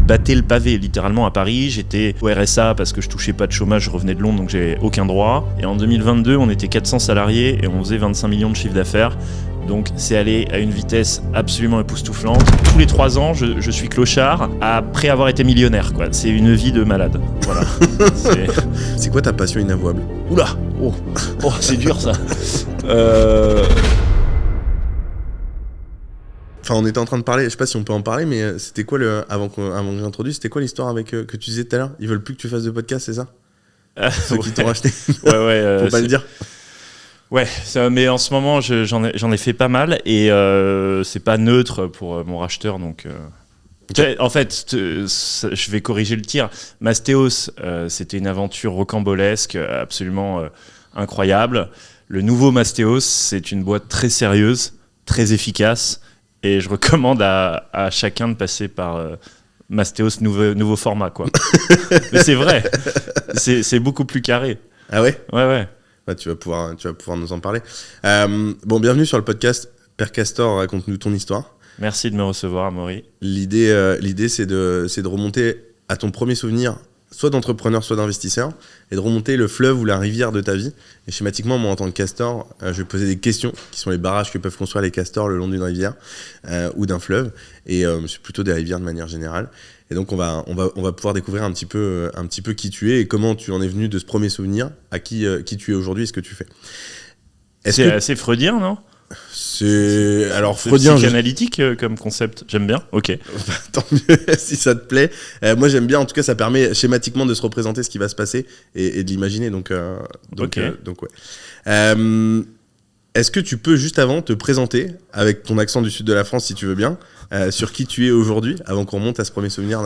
battais le pavé littéralement à Paris. J'étais au RSA parce que je touchais pas de chômage, je revenais de Londres donc j'avais aucun droit. Et en 2022, on était 400 salariés et on faisait 25 millions de chiffre d'affaires. Donc c'est allé à une vitesse absolument époustouflante. Tous les 3 ans, je suis clochard après avoir été millionnaire, quoi. C'est une vie de malade. Voilà. C'est quoi ta passion inavouable? Oula, oh, c'est dur ça. Enfin, on était en train de parler, je sais pas si on peut en parler, mais c'était quoi avant que j'introduise, c'était quoi l'histoire avec que tu disais tout à l'heure? Ils veulent plus que tu fasses de podcast, c'est ça? Ceux qui t'ont racheté. Ouais. Faut pas le dire. Ouais, mais en ce moment j'en ai fait pas mal et c'est pas neutre pour mon racheteur donc. Okay. En fait, je vais corriger le tir. Mastéos, c'était une aventure rocambolesque, absolument incroyable. Le nouveau Mastéos, c'est une boîte très sérieuse, très efficace et je recommande à chacun de passer par Mastéos nouveau format quoi. Mais c'est vrai, c'est beaucoup plus carré. Ah ouais? Ouais. Bah, tu vas pouvoir nous en parler. Bon, bienvenue sur le podcast Père Castor, raconte-nous ton histoire. Merci de me recevoir, Amaury. L'idée, c'est de remonter à ton premier souvenir, soit d'entrepreneur, soit d'investisseur, et de remonter le fleuve ou la rivière de ta vie. Et schématiquement, moi, en tant que castor, je vais poser des questions qui sont les barrages que peuvent construire les castors le long d'une rivière ou d'un fleuve. Et c'est plutôt des rivières de manière générale. Et donc, on va pouvoir découvrir un petit peu qui tu es et comment tu en es venu de ce premier souvenir à qui tu es aujourd'hui et ce que tu fais. C'est assez freudien, non ? C'est freudien, psychanalytique comme concept, j'aime bien. Ok. Tant mieux si ça te plaît. Moi j'aime bien, en tout cas ça permet schématiquement de se représenter ce qui va se passer et de l'imaginer. Donc ouais. Est-ce que tu peux juste avant te présenter avec ton accent du sud de la France si tu veux bien, sur qui tu es aujourd'hui avant qu'on remonte à ce premier souvenir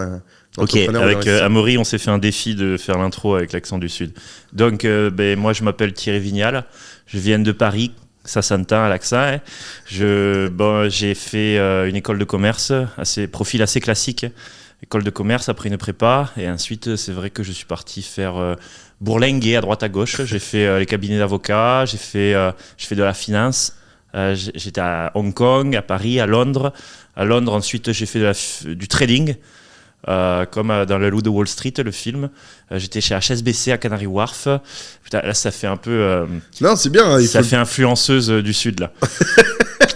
d'entrepreneur. Ok, avec Amaury on s'est fait un défi de faire l'intro avec l'accent du sud. Donc moi je m'appelle Thierry Vignal, je viens de Paris. Ça s'entend à l'accent. J'ai fait une école de commerce, profil assez classique. École de commerce, après une prépa. Et ensuite, c'est vrai que je suis parti faire bourlinguer à droite à gauche. J'ai fait les cabinets d'avocats, j'ai fait de la finance. J'étais à Hong Kong, à Paris, à Londres. À Londres, ensuite, j'ai fait du trading. Comme dans Le Loup de Wall Street, le film. J'étais chez HSBC à Canary Wharf. Putain, là, ça fait un peu... non, c'est bien. Ça fait influenceuse du Sud, là.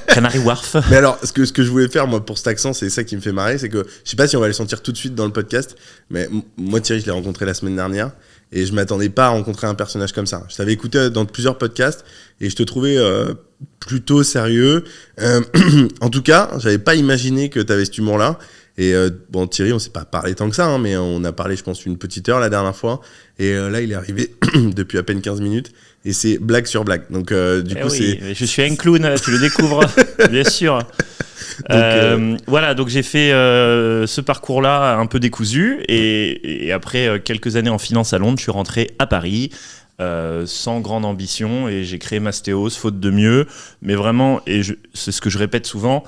Canary Wharf. Mais alors, ce que je voulais faire, moi, pour cet accent, c'est ça qui me fait marrer, c'est que, je sais pas si on va le sentir tout de suite dans le podcast, mais moi, Thierry, je l'ai rencontré la semaine dernière, et je m'attendais pas à rencontrer un personnage comme ça. Je t'avais écouté dans plusieurs podcasts, et je te trouvais plutôt sérieux. En tout cas, j'avais pas imaginé que t'avais cet humour-là. Et Thierry, on s'est pas parlé tant que ça, hein, mais on a parlé, je pense, une petite heure la dernière fois. Et là, il est arrivé depuis à peine 15 minutes. Et c'est blague sur blague. Donc, c'est... Je suis un clown, tu le découvres, bien sûr. Voilà, donc j'ai fait ce parcours-là un peu décousu. Et après quelques années en finance à Londres, je suis rentré à Paris. Sans grande ambition. Et j'ai créé Mastéos, faute de mieux. Mais vraiment, c'est ce que je répète souvent...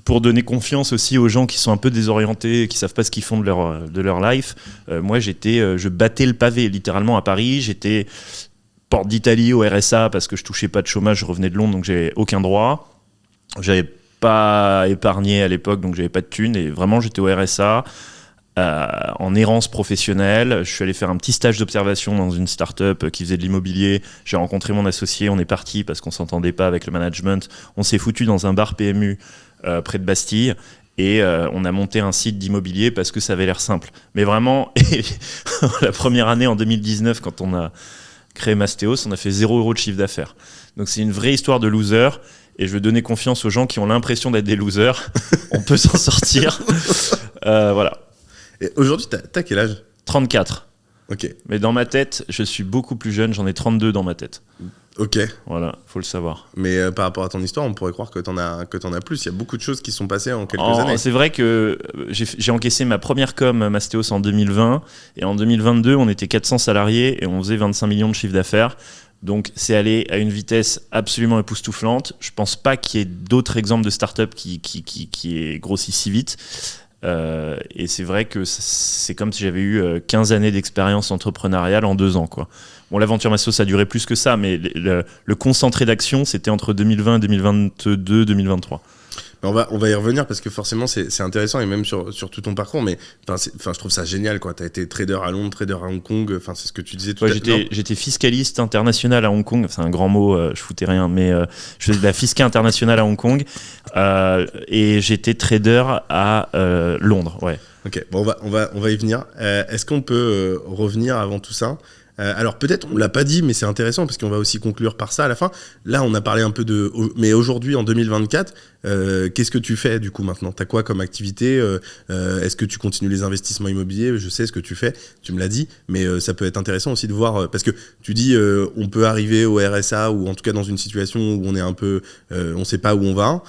Pour donner confiance aussi aux gens qui sont un peu désorientés, qui savent pas ce qu'ils font de leur life. Moi, je battais le pavé littéralement à Paris. J'étais porte d'Italie au RSA parce que je touchais pas de chômage, je revenais de Londres donc j'avais aucun droit. J'avais pas épargné à l'époque donc j'avais pas de thunes et vraiment j'étais au RSA en errance professionnelle. Je suis allé faire un petit stage d'observation dans une start-up qui faisait de l'immobilier. J'ai rencontré mon associé, on est parti parce qu'on s'entendait pas avec le management. On s'est foutu dans un bar PMU près de Bastille et on a monté un site d'immobilier parce que ça avait l'air simple. Mais vraiment, la première année en 2019, quand on a créé Mastéos, on a fait 0 € de chiffre d'affaires. Donc c'est une vraie histoire de loser et je veux donner confiance aux gens qui ont l'impression d'être des losers. On peut s'en sortir. Voilà. Et aujourd'hui, t'as quel âge ? 34. Ok. Mais dans ma tête, je suis beaucoup plus jeune, j'en ai 32 dans ma tête. Ok. Voilà, faut le savoir. Mais par rapport à ton histoire, on pourrait croire que t'en as plus. Il y a beaucoup de choses qui sont passées en quelques années. C'est vrai que j'ai encaissé ma première com Mastéos en 2020. Et en 2022, on était 400 salariés et on faisait 25 millions de chiffre d'affaires. Donc c'est allé à une vitesse absolument époustouflante. Je pense pas qu'il y ait d'autres exemples de start-up qui aient grossi si vite. Et c'est vrai que c'est comme si j'avais eu 15 années d'expérience entrepreneuriale en 2 ans, quoi. Bon, l'aventure Mastéos, ça a duré plus que ça, mais le concentré d'action, c'était entre 2020 et 2022, 2023. On va y revenir parce que forcément c'est intéressant et même sur tout ton parcours, mais je trouve ça génial quoi. T'as été trader à Londres, trader à Hong Kong, enfin c'est ce que tu disais tout à l'heure. J'étais fiscaliste international à Hong Kong, c'est un grand mot, je foutais rien, mais je faisais de la fiscalité internationale à Hong Kong et j'étais trader à Londres, ouais. Ok, bon on va y venir. Est-ce qu'on peut revenir avant tout ça? Alors peut-être on l'a pas dit mais c'est intéressant parce qu'on va aussi conclure par ça à la fin. Là on a parlé un peu mais aujourd'hui en 2024 qu'est-ce que tu fais du coup maintenant? T'as quoi comme activité? Est-ce que tu continues les investissements immobiliers? Je sais ce que tu fais, tu me l'as dit, mais ça peut être intéressant aussi de voir parce que tu dis on peut arriver au RSA ou en tout cas dans une situation où on est un peu on sait pas où on va,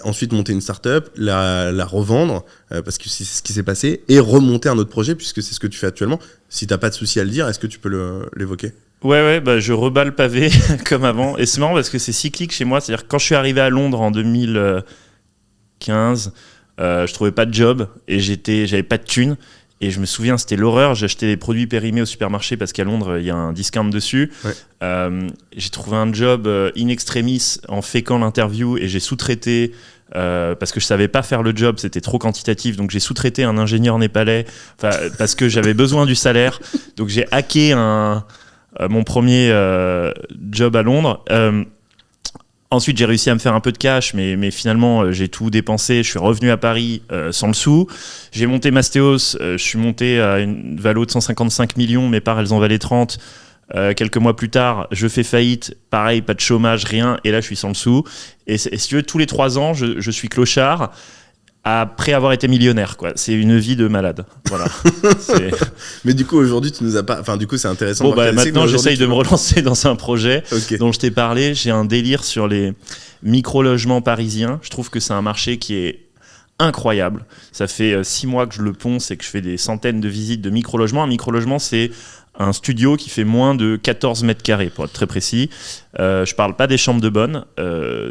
ensuite monter une start-up, la revendre parce que c'est ce qui s'est passé et remonter un autre projet puisque c'est ce que tu fais actuellement. Si t'as pas de souci à le dire, est-ce que tu peux l'évoquer? Ouais, je rebats le pavé comme avant. Et c'est marrant parce que c'est cyclique chez moi. C'est-à-dire que quand je suis arrivé à Londres en 2015, je trouvais pas de job et j'avais pas de thunes. Et je me souviens, c'était l'horreur. J'achetais des produits périmés au supermarché parce qu'à Londres, il y a un discount dessus. Ouais. J'ai trouvé un job in extremis en féquant l'interview et j'ai sous-traité parce que je savais pas faire le job, c'était trop quantitatif. Donc j'ai sous-traité un ingénieur népalais parce que j'avais besoin du salaire. Donc j'ai hacké mon premier job à Londres. Ensuite, j'ai réussi à me faire un peu de cash, mais finalement, j'ai tout dépensé. Je suis revenu à Paris sans le sou. J'ai monté Mastéos. Je suis monté à une valo de 155 millions. Mes parts, elles en valaient 30. Quelques mois plus tard, je fais faillite. Pareil, pas de chômage, rien. Et là, je suis sans le sou. Et si tu veux, tous les 3 ans, je suis clochard. Après avoir été millionnaire, quoi. C'est une vie de malade. Voilà. Mais du coup, aujourd'hui, tu nous as pas. Enfin, du coup, c'est intéressant. Bon, maintenant, j'essaye de me relancer dans un projet dont je t'ai parlé. J'ai un délire sur les micro-logements parisiens. Je trouve que c'est un marché qui est incroyable. Ça fait 6 mois que je le ponce et que je fais des centaines de visites de micro-logements. Un micro-logement, c'est un studio qui fait moins de 14 mètres carrés, pour être très précis. Je parle pas des chambres de bonne,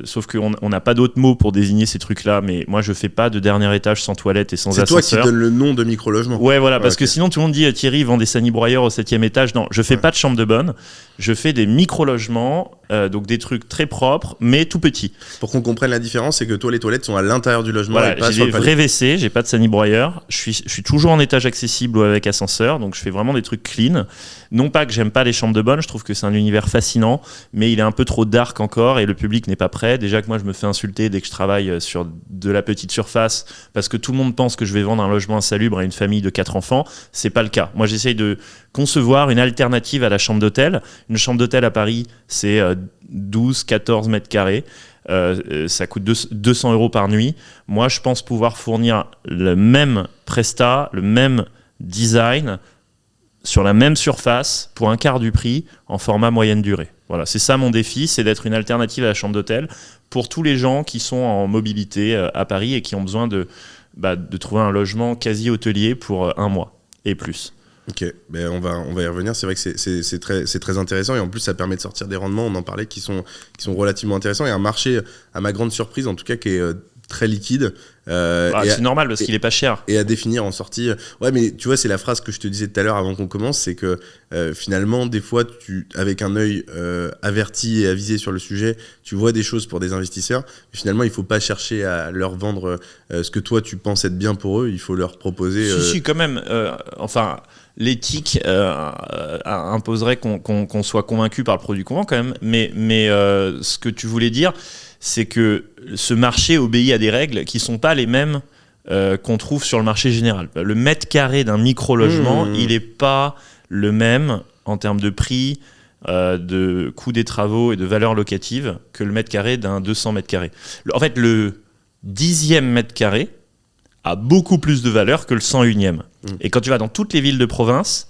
sauf qu'on n'a pas d'autres mots pour désigner ces trucs-là, mais moi je fais pas de dernier étage sans toilette et sans ascenseur. C'est toi qui donne le nom de micro-logement. Ouais, voilà, parce que sinon tout le monde dit Thierry vend des sanibroyeurs au 7e étage. Non, je fais pas de chambre de bonne, je fais des micro-logements, donc des trucs très propres, mais tout petits. Pour qu'on comprenne la différence, c'est que toi les toilettes sont à l'intérieur du logement. Voilà, et pas j'ai des vrais WC, j'ai pas de sanibroyeur, je suis toujours en étage accessible ou avec ascenseur, donc je fais vraiment des trucs clean. Non pas que j'aime pas les chambres de bonne, je trouve que c'est un univers fascinant, mais il est un peu trop dark encore et le public n'est pas prêt. Déjà que moi je me fais insulter dès que je travaille sur de la petite surface parce que tout le monde pense que je vais vendre un logement insalubre à une famille de 4 enfants. C'est pas le cas. Moi j'essaye de concevoir une alternative à la chambre d'hôtel. Une chambre d'hôtel à Paris, c'est 12-14 mètres carrés. Ça coûte 200 € par nuit. Moi je pense pouvoir fournir le même prestat, le même design sur la même surface pour un quart du prix en format moyenne durée. Voilà, c'est ça mon défi, c'est d'être une alternative à la chambre d'hôtel pour tous les gens qui sont en mobilité à Paris et qui ont besoin de trouver un logement quasi hôtelier pour 1 mois et plus. Ok, ben on va y revenir. C'est vrai que c'est très intéressant et en plus ça permet de sortir des rendements, on en parlait, qui sont relativement intéressants et un marché, à ma grande surprise en tout cas, qui est très liquide. C'est normal parce qu'il est pas cher. Et à définir en sortie. Ouais, mais tu vois, c'est la phrase que je te disais tout à l'heure avant qu'on commence, c'est que finalement, des fois, avec un œil averti et avisé sur le sujet, tu vois des choses pour des investisseurs. Mais finalement, il faut pas chercher à leur vendre ce que toi tu penses être bien pour eux. Il faut leur proposer. Si, quand même. L'éthique imposerait qu'on soit convaincu par le produit qu'on vend quand même. Mais ce que tu voulais dire, c'est que ce marché obéit à des règles qui ne sont pas les mêmes qu'on trouve sur le marché général. Le mètre carré d'un micro-logement, il n'est pas le même en termes de prix, de coût des travaux et de valeur locative que le mètre carré d'un 200 mètres carrés. En fait, le 10e mètre carré a beaucoup plus de valeur que le 101e. Et quand tu vas dans toutes les villes de province,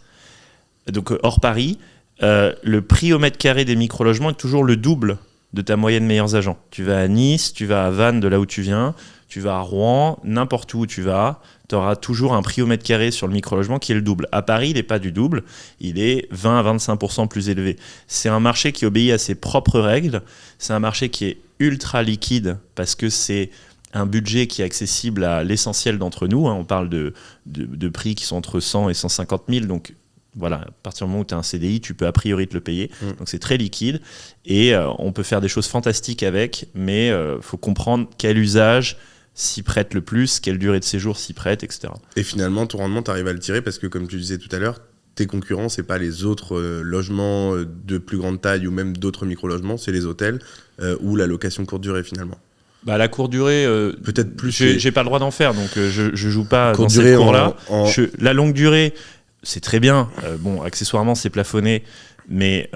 donc hors Paris, le prix au mètre carré des micro-logements est toujours le double de ta moyenne meilleurs agents. Tu vas à Nice, tu vas à Vannes, de là où tu viens, tu vas à Rouen, n'importe où tu vas, tu auras toujours un prix au mètre carré sur le micro-logement qui est le double. À Paris, il n'est pas du double, il est 20 à 25% plus élevé. C'est un marché qui obéit à ses propres règles, c'est un marché qui est ultra liquide parce que c'est un budget qui est accessible à l'essentiel d'entre nous. On parle de prix qui sont entre 100 et 150 000, donc voilà, à partir du moment où tu as un CDI, tu peux a priori te le payer. Donc c'est très liquide et on peut faire des choses fantastiques avec, mais il faut comprendre quel usage s'y prête le plus, quelle durée de séjour s'y prête, etc. Et finalement, ton rendement, tu arrives à le tirer parce que, comme tu disais tout à l'heure, tes concurrents, c'est pas les autres logements de plus grande taille ou même d'autres micro-logements, c'est les hôtels ou la location courte durée finalement. Bah, la courte durée, peut-être plus. J'ai pas le droit d'en faire, donc je joue pas courte dans durée ces cours-là. en... La longue durée, c'est très bien. Bon, accessoirement, c'est plafonné, mais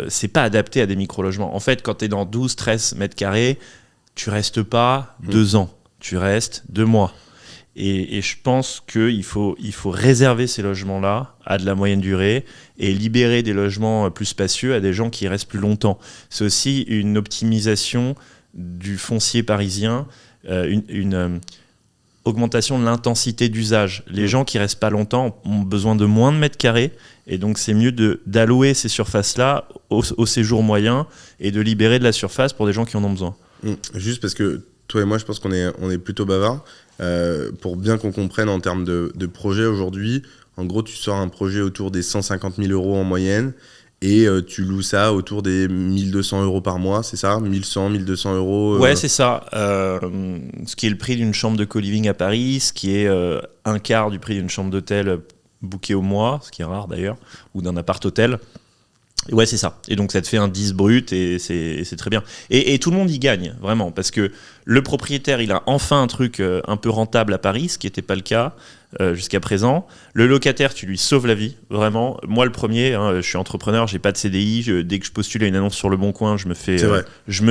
c'est pas adapté à des micro-logements. En fait, quand tu es dans 12-13 mètres carrés, tu restes pas 2 ans, tu restes 2 mois. Et je pense qu'il faut réserver ces logements-là à de la moyenne durée et libérer des logements plus spacieux à des gens qui y restent plus longtemps. C'est aussi une optimisation du foncier parisien, une augmentation de l'intensité d'usage. Les gens qui restent pas longtemps ont besoin de moins de mètres carrés, et donc c'est mieux d'allouer ces surfaces-là au séjour moyen et de libérer de la surface pour des gens qui en ont besoin. Juste parce que toi et moi, je pense qu'on est plutôt bavards. Pour bien qu'on comprenne en termes de projet aujourd'hui, en gros, tu sors un projet autour des 150 000 euros en moyenne et tu loues ça autour des 1 200 euros par mois, c'est ça ? 1 100, 1 200 euros Ouais, c'est ça. Ce qui est le prix d'une chambre de co-living à Paris, ce qui est un quart du prix d'une chambre d'hôtel bookée au mois, ce qui est rare d'ailleurs, ou d'un appart-hôtel. Ouais, c'est ça. Et donc, ça te fait un 10 brut et c'est très bien. Et tout le monde y gagne, vraiment, parce que le propriétaire, il a enfin un truc un peu rentable à Paris, ce qui n'était pas le cas jusqu'à présent. Le locataire, tu lui sauves la vie, vraiment. Moi, le premier, je suis entrepreneur, j'ai pas de CDI. Dès que je postule à une annonce sur Le Bon Coin, je me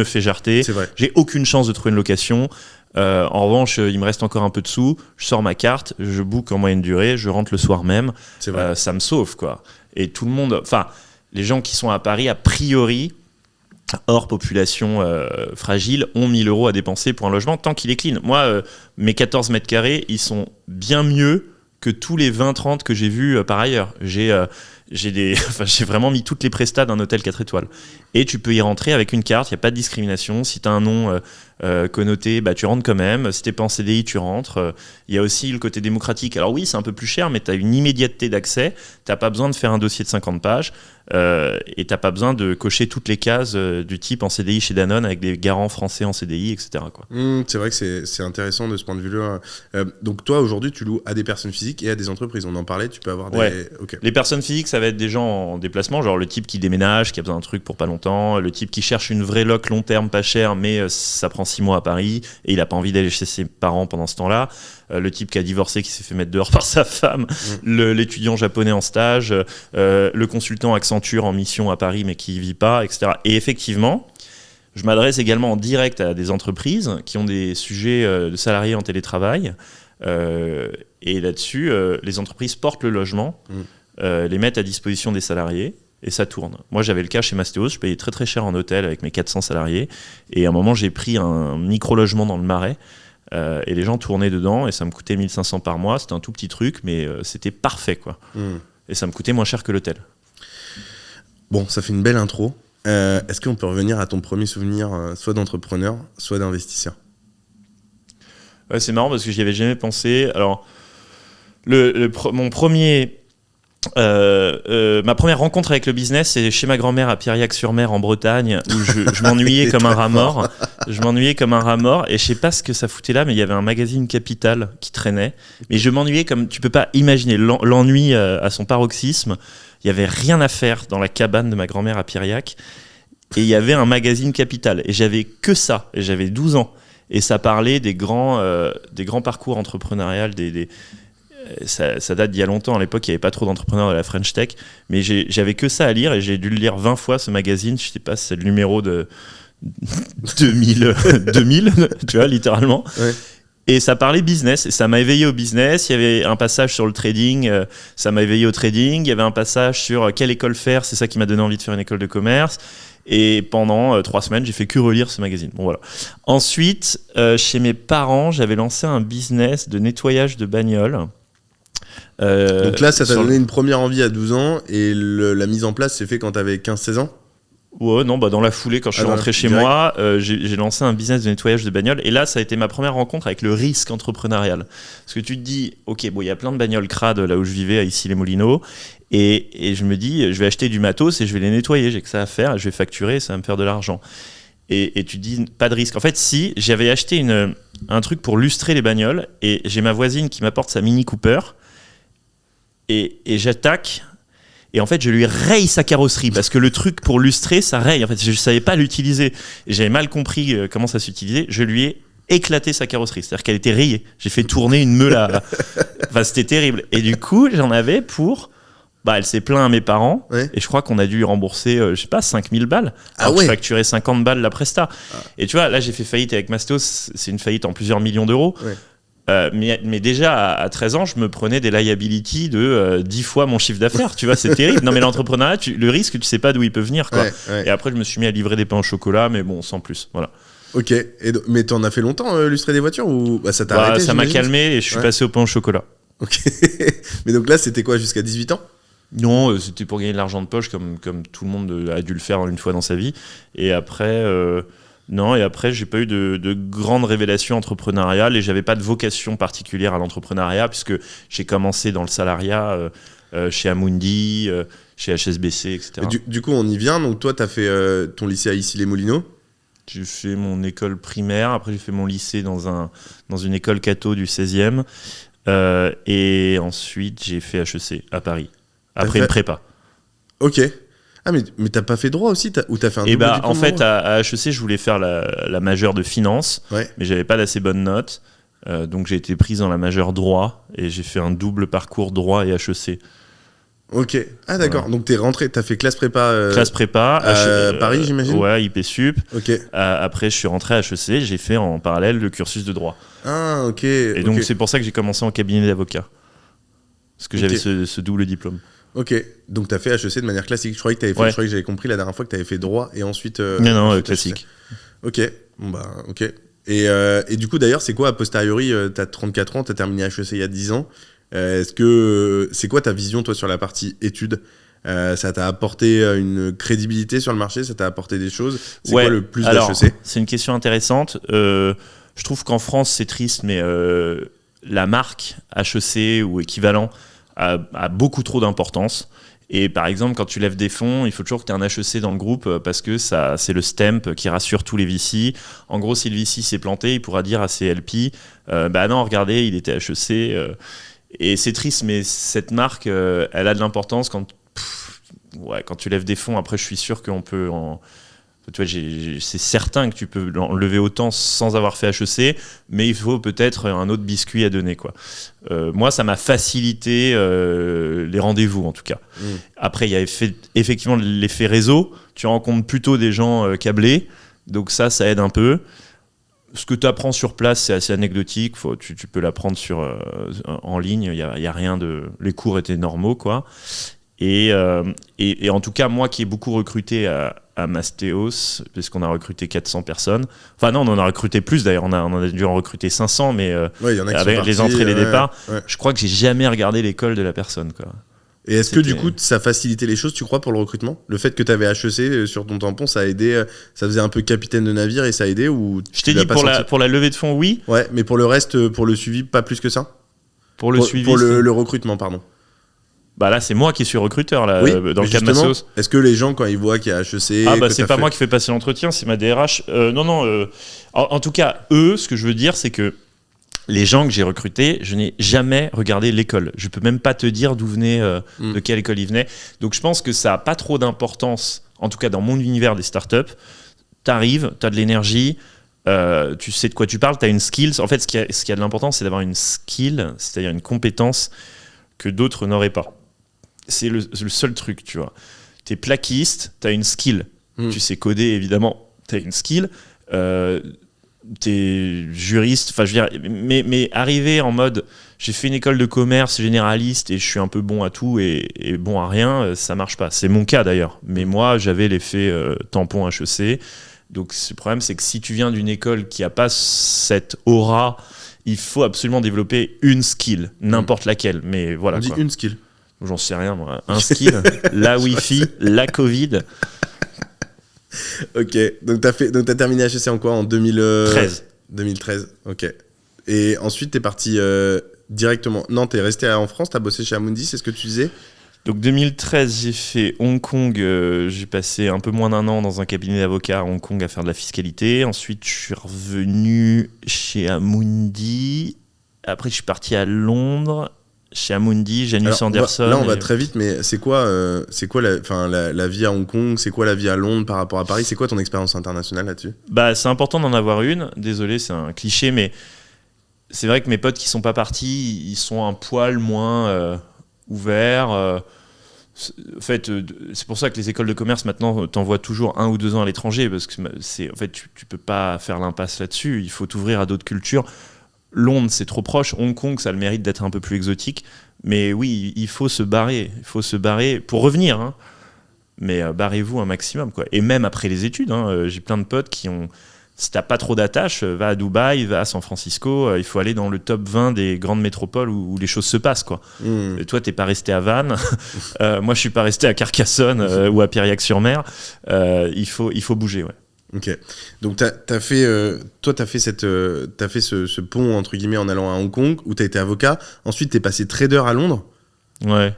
fais jarter. C'est vrai. J'ai aucune chance de trouver une location. En revanche, il me reste encore un peu de sous. Je sors ma carte, je book en moyenne durée, je rentre le soir même. C'est vrai. Ça me sauve, quoi. Et tout le monde... Enfin... Les gens qui sont à Paris, a priori, hors population fragile, ont 1 000 euros à dépenser pour un logement tant qu'il est clean. Moi, mes 14 mètres carrés, ils sont bien mieux que tous les 20-30 que j'ai vus par ailleurs. J'ai vraiment mis toutes les prestats d'un hôtel 4 étoiles. Et tu peux y rentrer avec une carte, il n'y a pas de discrimination. Si tu as un nom connoté, tu rentres quand même. Si tu n'es pas en CDI, tu rentres. Il y a aussi le côté démocratique. Alors oui, c'est un peu plus cher, mais tu as une immédiateté d'accès. Tu n'as pas besoin de faire un dossier de 50 pages. Et tu n'as pas besoin de cocher toutes les cases du type en CDI chez Danone avec des garants français en CDI, etc. Quoi. C'est vrai que c'est intéressant de ce point de vue-là. Donc toi, aujourd'hui, tu loues à des personnes physiques et à des entreprises. On en parlait, tu peux avoir des... Ouais. Okay. Les personnes physiques, ça va être des gens en déplacement, genre le type qui déménage, qui a besoin d'un truc pour pas longtemps, le type qui cherche une vraie loc long terme pas cher, mais ça prend 6 mois à Paris et il a pas envie d'aller chez ses parents pendant ce temps-là, le type qui a divorcé, qui s'est fait mettre dehors par sa femme, l'étudiant japonais en stage, le consultant Accenture en mission à Paris mais qui y vit pas, etc. Et effectivement, je m'adresse également en direct à des entreprises qui ont des sujets de salariés en télétravail, et là-dessus, les entreprises portent le logement, les mettent à disposition des salariés et ça tourne. Moi, j'avais le cas chez Mastéos, je payais très très cher en hôtel avec mes 400 salariés et à un moment, j'ai pris un micro-logement dans le Marais et les gens tournaient dedans et ça me coûtait 1 500 par mois. C'était un tout petit truc, mais c'était parfait, quoi. Et ça me coûtait moins cher que l'hôtel. Bon, ça fait une belle intro. Est-ce qu'on peut revenir à ton premier souvenir, soit d'entrepreneur, soit d'investisseur ? Ouais, c'est marrant parce que j'y avais jamais pensé. Alors, mon premier... ma première rencontre avec le business, c'est chez ma grand-mère à Piriac-sur-Mer en Bretagne, où je m'ennuyais comme un rat mort. Je m'ennuyais comme un rat mort et je sais pas ce que ça foutait là, mais il y avait un magazine Capital qui traînait. Mais je m'ennuyais comme tu peux pas imaginer, l'ennui à son paroxysme. Il y avait rien à faire dans la cabane de ma grand-mère à Piriac et il y avait un magazine Capital et j'avais que ça. Et j'avais 12 ans et ça parlait des grands parcours entrepreneurial, ça date d'il y a longtemps. À l'époque, il n'y avait pas trop d'entrepreneurs de la French Tech, mais j'avais que ça à lire et j'ai dû le lire 20 fois, ce magazine. Je sais pas si c'est le numéro de 2000, tu vois, littéralement. Ouais. Et ça parlait business, et ça m'a éveillé au business. Il y avait un passage sur le trading, ça m'a éveillé au trading. Il y avait un passage sur quelle école faire, c'est ça qui m'a donné envie de faire une école de commerce. Et pendant 3 semaines, j'ai fait que relire ce magazine. Bon, voilà. Ensuite, chez mes parents, j'avais lancé un business de nettoyage de bagnoles. Donc là, ça t'a donné une première envie à 12 ans, et la mise en place s'est fait quand t'avais 15-16 ans ? Ouais, non, dans la foulée, quand je suis rentré chez moi, j'ai lancé un business de nettoyage de bagnoles. Et là, ça a été ma première rencontre avec le risque entrepreneurial. Parce que tu te dis, ok, bon, il y a plein de bagnoles crades là où je vivais, à Issy-les-Moulineaux. Et je me dis, je vais acheter du matos et je vais les nettoyer. J'ai que ça à faire, je vais facturer et ça va me faire de l'argent. et tu te dis pas de risque. En fait, si j'avais acheté un truc pour lustrer les bagnoles et j'ai ma voisine qui m'apporte sa Mini Cooper et j'attaque. Et en fait, je lui raye sa carrosserie parce que le truc pour lustrer, ça raye. En fait, je savais pas l'utiliser. Et j'avais mal compris comment ça s'utilisait. Je lui ai éclaté sa carrosserie. C'est-à-dire qu'elle était rayée. J'ai fait tourner une meule Enfin, c'était terrible. Et du coup, j'en avais pour... elle s'est plainte à mes parents. Ouais. Et je crois qu'on a dû lui rembourser, je sais pas, 5000 balles. Ah ouais. Je facturais 50 balles la presta. Et tu vois, là, j'ai fait faillite avec Mastos. C'est une faillite en plusieurs millions d'euros. Ouais. Mais déjà à 13 ans, je me prenais des liabilities de 10 fois mon chiffre d'affaires. Tu vois, c'est terrible. Non, mais l'entrepreneuriat, le risque, tu sais pas d'où il peut venir, quoi. Ouais. Et après, je me suis mis à livrer des pains au chocolat, mais bon, sans plus. Voilà. Ok. Mais t'en as fait longtemps, lustrer des voitures ou ça t'a arrêté? Ça m'a calmé et je suis passé au pain au chocolat. Ok. Mais donc là, c'était quoi, jusqu'à 18 ans? Non, c'était pour gagner de l'argent de poche, comme tout le monde a dû le faire une fois dans sa vie. Et après. Non, et après, j'ai pas eu de grandes révélations entrepreneuriales et j'avais pas de vocation particulière à l'entrepreneuriat puisque j'ai commencé dans le salariat chez Amundi, chez HSBC, etc. Du coup, on y vient. Donc, toi, t'as fait ton lycée à Issy-les-Moulineaux. J'ai fait mon école primaire, après j'ai fait mon lycée dans une école catho du 16e et ensuite j'ai fait HEC à Paris, après une prépa. Ok. Ah, mais t'as pas fait droit aussi ou t'as fait un double diplôme? En fait, à HEC, je voulais faire la majeure de finance, mais j'avais pas d'assez bonnes notes. Donc j'ai été prise dans la majeure droit et j'ai fait un double parcours droit et HEC. Ok. Ah, d'accord. Voilà. Donc t'es rentré, t'as fait classe prépa. Classe prépa. À Paris, j'imagine. Ouais, IP Sup. Ok. Après, je suis rentré à HEC, j'ai fait en parallèle le cursus de droit. Ah, ok. Et donc c'est pour ça que j'ai commencé en cabinet d'avocat. Parce que j'avais ce double diplôme. Ok, donc tu as fait HEC de manière classique. Je croyais que j'avais compris la dernière fois que tu avais fait droit et ensuite. Non, classique. Ok, ok. Et du coup, d'ailleurs, c'est quoi a posteriori? Tu as 34 ans, tu as terminé HEC il y a 10 ans. C'est quoi ta vision, toi, sur la partie études? Ça t'a apporté une crédibilité sur le marché? Ça t'a apporté des choses? C'est quoi le plus d'HEC? C'est une question intéressante. Je trouve qu'en France, c'est triste, mais la marque HEC ou équivalent a beaucoup trop d'importance. Et par exemple, quand tu lèves des fonds, il faut toujours que tu aies un HEC dans le groupe parce que c'est le stamp qui rassure tous les VC. En gros, si le VC s'est planté, il pourra dire à ses LP non, regardez, il était HEC. Et c'est triste, mais cette marque, elle a de l'importance quand tu lèves des fonds. Après, je suis sûr qu'on peut tu vois, c'est certain que tu peux en lever autant sans avoir fait HEC, mais il faut peut-être un autre biscuit à donner, quoi. Moi, ça m'a facilité les rendez-vous, en tout cas. Après, il y a effectivement l'effet réseau. Tu rencontres plutôt des gens câblés, donc ça aide un peu. Ce que tu apprends sur place, c'est assez anecdotique. Tu peux l'apprendre en ligne. Il y a rien de... Les cours étaient normaux, quoi. Et en tout cas, moi qui ai beaucoup recruté à Mastéos, puisqu'on a recruté 400 personnes. Enfin non, on en a recruté plus d'ailleurs. On a dû en recruter 500, mais avec les entrées et les départs, je crois que j'ai jamais regardé l'école de la personne, quoi. Et est-ce que du coup, ça facilitait les choses, tu crois, pour le recrutement? Le fait que tu avais HEC sur ton tampon, ça a aidé, ça faisait un peu capitaine de navire et ça a aidé ou Je t'ai dit pour la levée de fonds, oui. Ouais, mais pour le reste, pour le suivi, pas plus que ça? Pour le suivi, pour le recrutement, pardon. Bah là, c'est moi qui suis recruteur là, dans le cas de Mastéos. Est-ce que les gens, quand ils voient qu'il y a HEC... c'est pas moi qui fais passer l'entretien, c'est ma DRH. Non. En tout cas, ce que je veux dire, c'est que les gens que j'ai recrutés, je n'ai jamais regardé l'école. Je peux même pas te dire d'où venait, de quelle école ils venaient. Donc je pense que ça a pas trop d'importance, en tout cas dans mon univers des startups. T'arrives, t'as de l'énergie, tu sais de quoi tu parles, t'as une skill. En fait, ce qui a de l'importance, c'est d'avoir une skill, c'est-à-dire une compétence que d'autres n'auraient pas. C'est le seul truc, tu vois. T'es plaquiste, t'as une skill. Tu sais coder, évidemment, t'as une skill. T'es juriste, enfin je veux dire, mais arriver en mode j'ai fait une école de commerce généraliste et je suis un peu bon à tout et bon à rien, ça marche pas. C'est mon cas d'ailleurs, mais moi j'avais l'effet tampon HEC. Donc le problème, c'est que si tu viens d'une école qui a pas cette aura, il faut absolument développer une skill, n'importe laquelle. Mais voilà. On dit une skill. J'en sais rien moi. Un skill, la Wi-Fi, la Covid. Ok, donc t'as terminé HEC en quoi? En 2013. 2013, ok. Et ensuite t'es parti directement. Non, t'es resté en France, t'as bossé chez Amundi, c'est ce que tu disais? Donc 2013, j'ai fait Hong Kong. J'ai passé un peu moins d'1 an dans un cabinet d'avocats à Hong Kong à faire de la fiscalité. Ensuite, je suis revenu chez Amundi. Après, je suis parti à Londres. Chez Amundi, Janus Anderson. Là, on va très vite, mais c'est quoi la vie à Hong Kong? C'est quoi la vie à Londres par rapport à Paris? C'est quoi ton expérience internationale là-dessus? Bah, c'est important d'en avoir une. Désolé, c'est un cliché, mais c'est vrai que mes potes qui sont pas partis, ils sont un poil moins ouverts. En fait, c'est pour ça que les écoles de commerce maintenant t'envoient toujours 1 ou 2 ans à l'étranger, parce que en fait, tu peux pas faire l'impasse là-dessus. Il faut t'ouvrir à d'autres cultures. Londres, c'est trop proche. Hong Kong, ça a le mérite d'être un peu plus exotique. Mais oui, il faut se barrer. Il faut se barrer pour revenir. Hein. Mais barrez-vous un maximum, quoi. Et même après les études, hein, j'ai plein de potes qui ont... Si t'as pas trop d'attaches, va à Dubaï, va à San Francisco. Il faut aller dans le top 20 des grandes métropoles où les choses se passent, quoi. Et toi, t'es pas resté à Vannes. Moi, je suis pas resté à Carcassonne ou à Piriac-sur-Mer. Il faut bouger, ouais. Ok. Donc t'as fait ce pont entre guillemets en allant à Hong Kong où t'as été avocat. Ensuite, t'es passé trader à Londres. Ouais.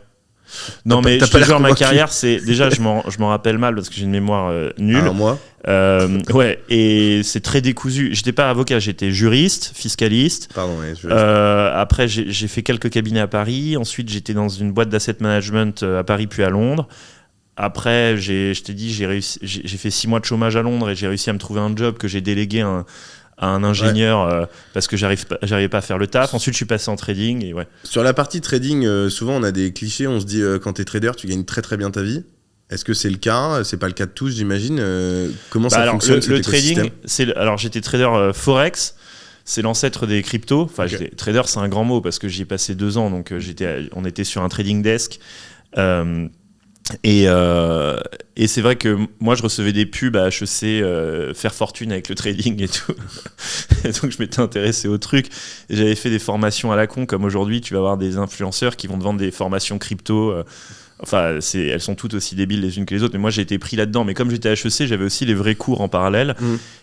Non, mais je te jure, ma carrière, c'est déjà, je m'en rappelle mal parce que j'ai une mémoire nulle. Alors moi. Ouais, et c'est très décousu. J'étais pas avocat, j'étais juriste, fiscaliste. Pardon, ouais, après, j'ai fait quelques cabinets à Paris. Ensuite, j'étais dans une boîte d'asset management à Paris puis à Londres. Après, je t'ai dit, j'ai fait 6 mois de chômage à Londres et j'ai réussi à me trouver un job que j'ai délégué à un ingénieur parce que j'arrivais pas à faire le taf. Ensuite, je suis passé en trading et ouais. Sur la partie trading, souvent on a des clichés. On se dit quand t'es trader, tu gagnes très très bien ta vie. Est-ce que c'est le cas? C'est pas le cas de tous, j'imagine. Comment ça fonctionne le trading, alors j'étais trader forex. C'est l'ancêtre des cryptos. Enfin, Okay. Trader, c'est un grand mot parce que j'y ai passé 2 ans. Donc, on était sur un trading desk. Et c'est vrai que moi je recevais des pubs à HEC, faire fortune avec le trading et tout. Et donc je m'étais intéressé au truc. Et j'avais fait des formations à la con, comme aujourd'hui tu vas avoir des influenceurs qui vont te vendre des formations crypto. Enfin, elles sont toutes aussi débiles les unes que les autres. Mais moi j'ai été pris là-dedans. Mais comme j'étais à HEC, j'avais aussi les vrais cours en parallèle.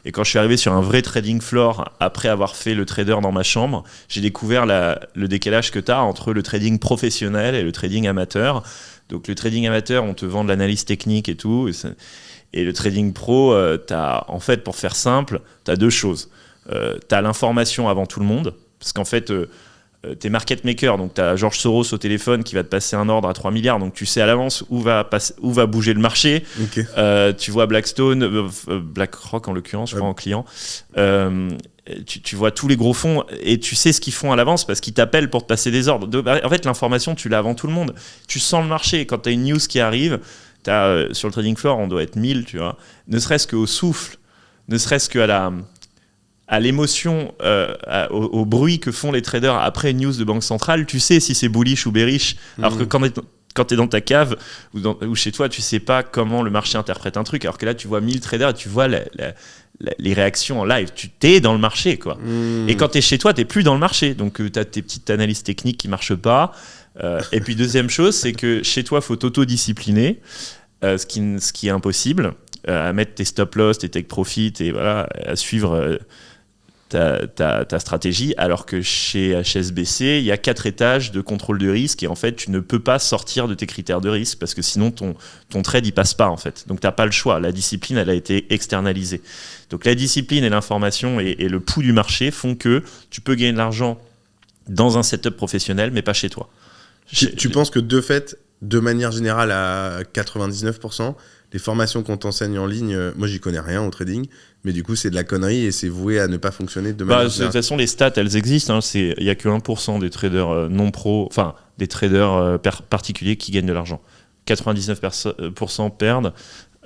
Et quand je suis arrivé sur un vrai trading floor, après avoir fait le trader dans ma chambre, j'ai découvert le décalage que tu as entre le trading professionnel et le trading amateur. Donc le trading amateur, on te vend de l'analyse technique et tout. Et le trading pro, en fait, pour faire simple, tu as 2 choses. Tu as l'information avant tout le monde, parce qu'en fait, tu es market maker, donc tu as George Soros au téléphone qui va te passer un ordre à 3 milliards, donc tu sais à l'avance où va bouger le marché. Okay. Tu vois Blackstone, BlackRock en l'occurrence, je crois en client. Tu vois tous les gros fonds et tu sais ce qu'ils font à l'avance parce qu'ils t'appellent pour te passer des ordres. En fait, l'information, tu l'as avant tout le monde. Tu sens le marché. Quand tu as une news qui arrive, sur le trading floor, on doit être 1000, tu vois. Ne serait-ce qu'au souffle, ne serait-ce qu'à l'émotion, au bruit que font les traders après une news de banque centrale, tu sais si c'est bullish ou bearish. Alors que quand tu es dans ta cave ou chez toi, tu sais pas comment le marché interprète un truc. Alors que là, tu vois 1000 traders et tu vois les réactions en live. Tu t'es dans le marché, quoi. Et quand tu es chez toi, tu n'es plus dans le marché. Donc, tu as tes petites analyses techniques qui ne marchent pas. Et puis, deuxième chose, c'est que chez toi, il faut t'auto-discipliner, ce qui est impossible, à mettre tes stop-loss, tes take-profit et voilà, à suivre ta stratégie, alors que chez HSBC, il y a 4 étages de contrôle de risque et en fait, tu ne peux pas sortir de tes critères de risque parce que sinon, ton trade, il passe pas en fait. Donc, tu n'as pas le choix. La discipline, elle a été externalisée. Donc, la discipline et l'information et le pouls du marché font que tu peux gagner de l'argent dans un setup professionnel, mais pas chez toi. Tu penses que de fait, de manière générale à 99%, les formations qu'on t'enseigne en ligne, moi j'y connais rien au trading, mais du coup c'est de la connerie et c'est voué à ne pas fonctionner de manière générale. De toute façon, les stats, elles existent. Il n'y a que 1% des traders non pro, enfin des traders particuliers qui gagnent de l'argent. 99% perdent.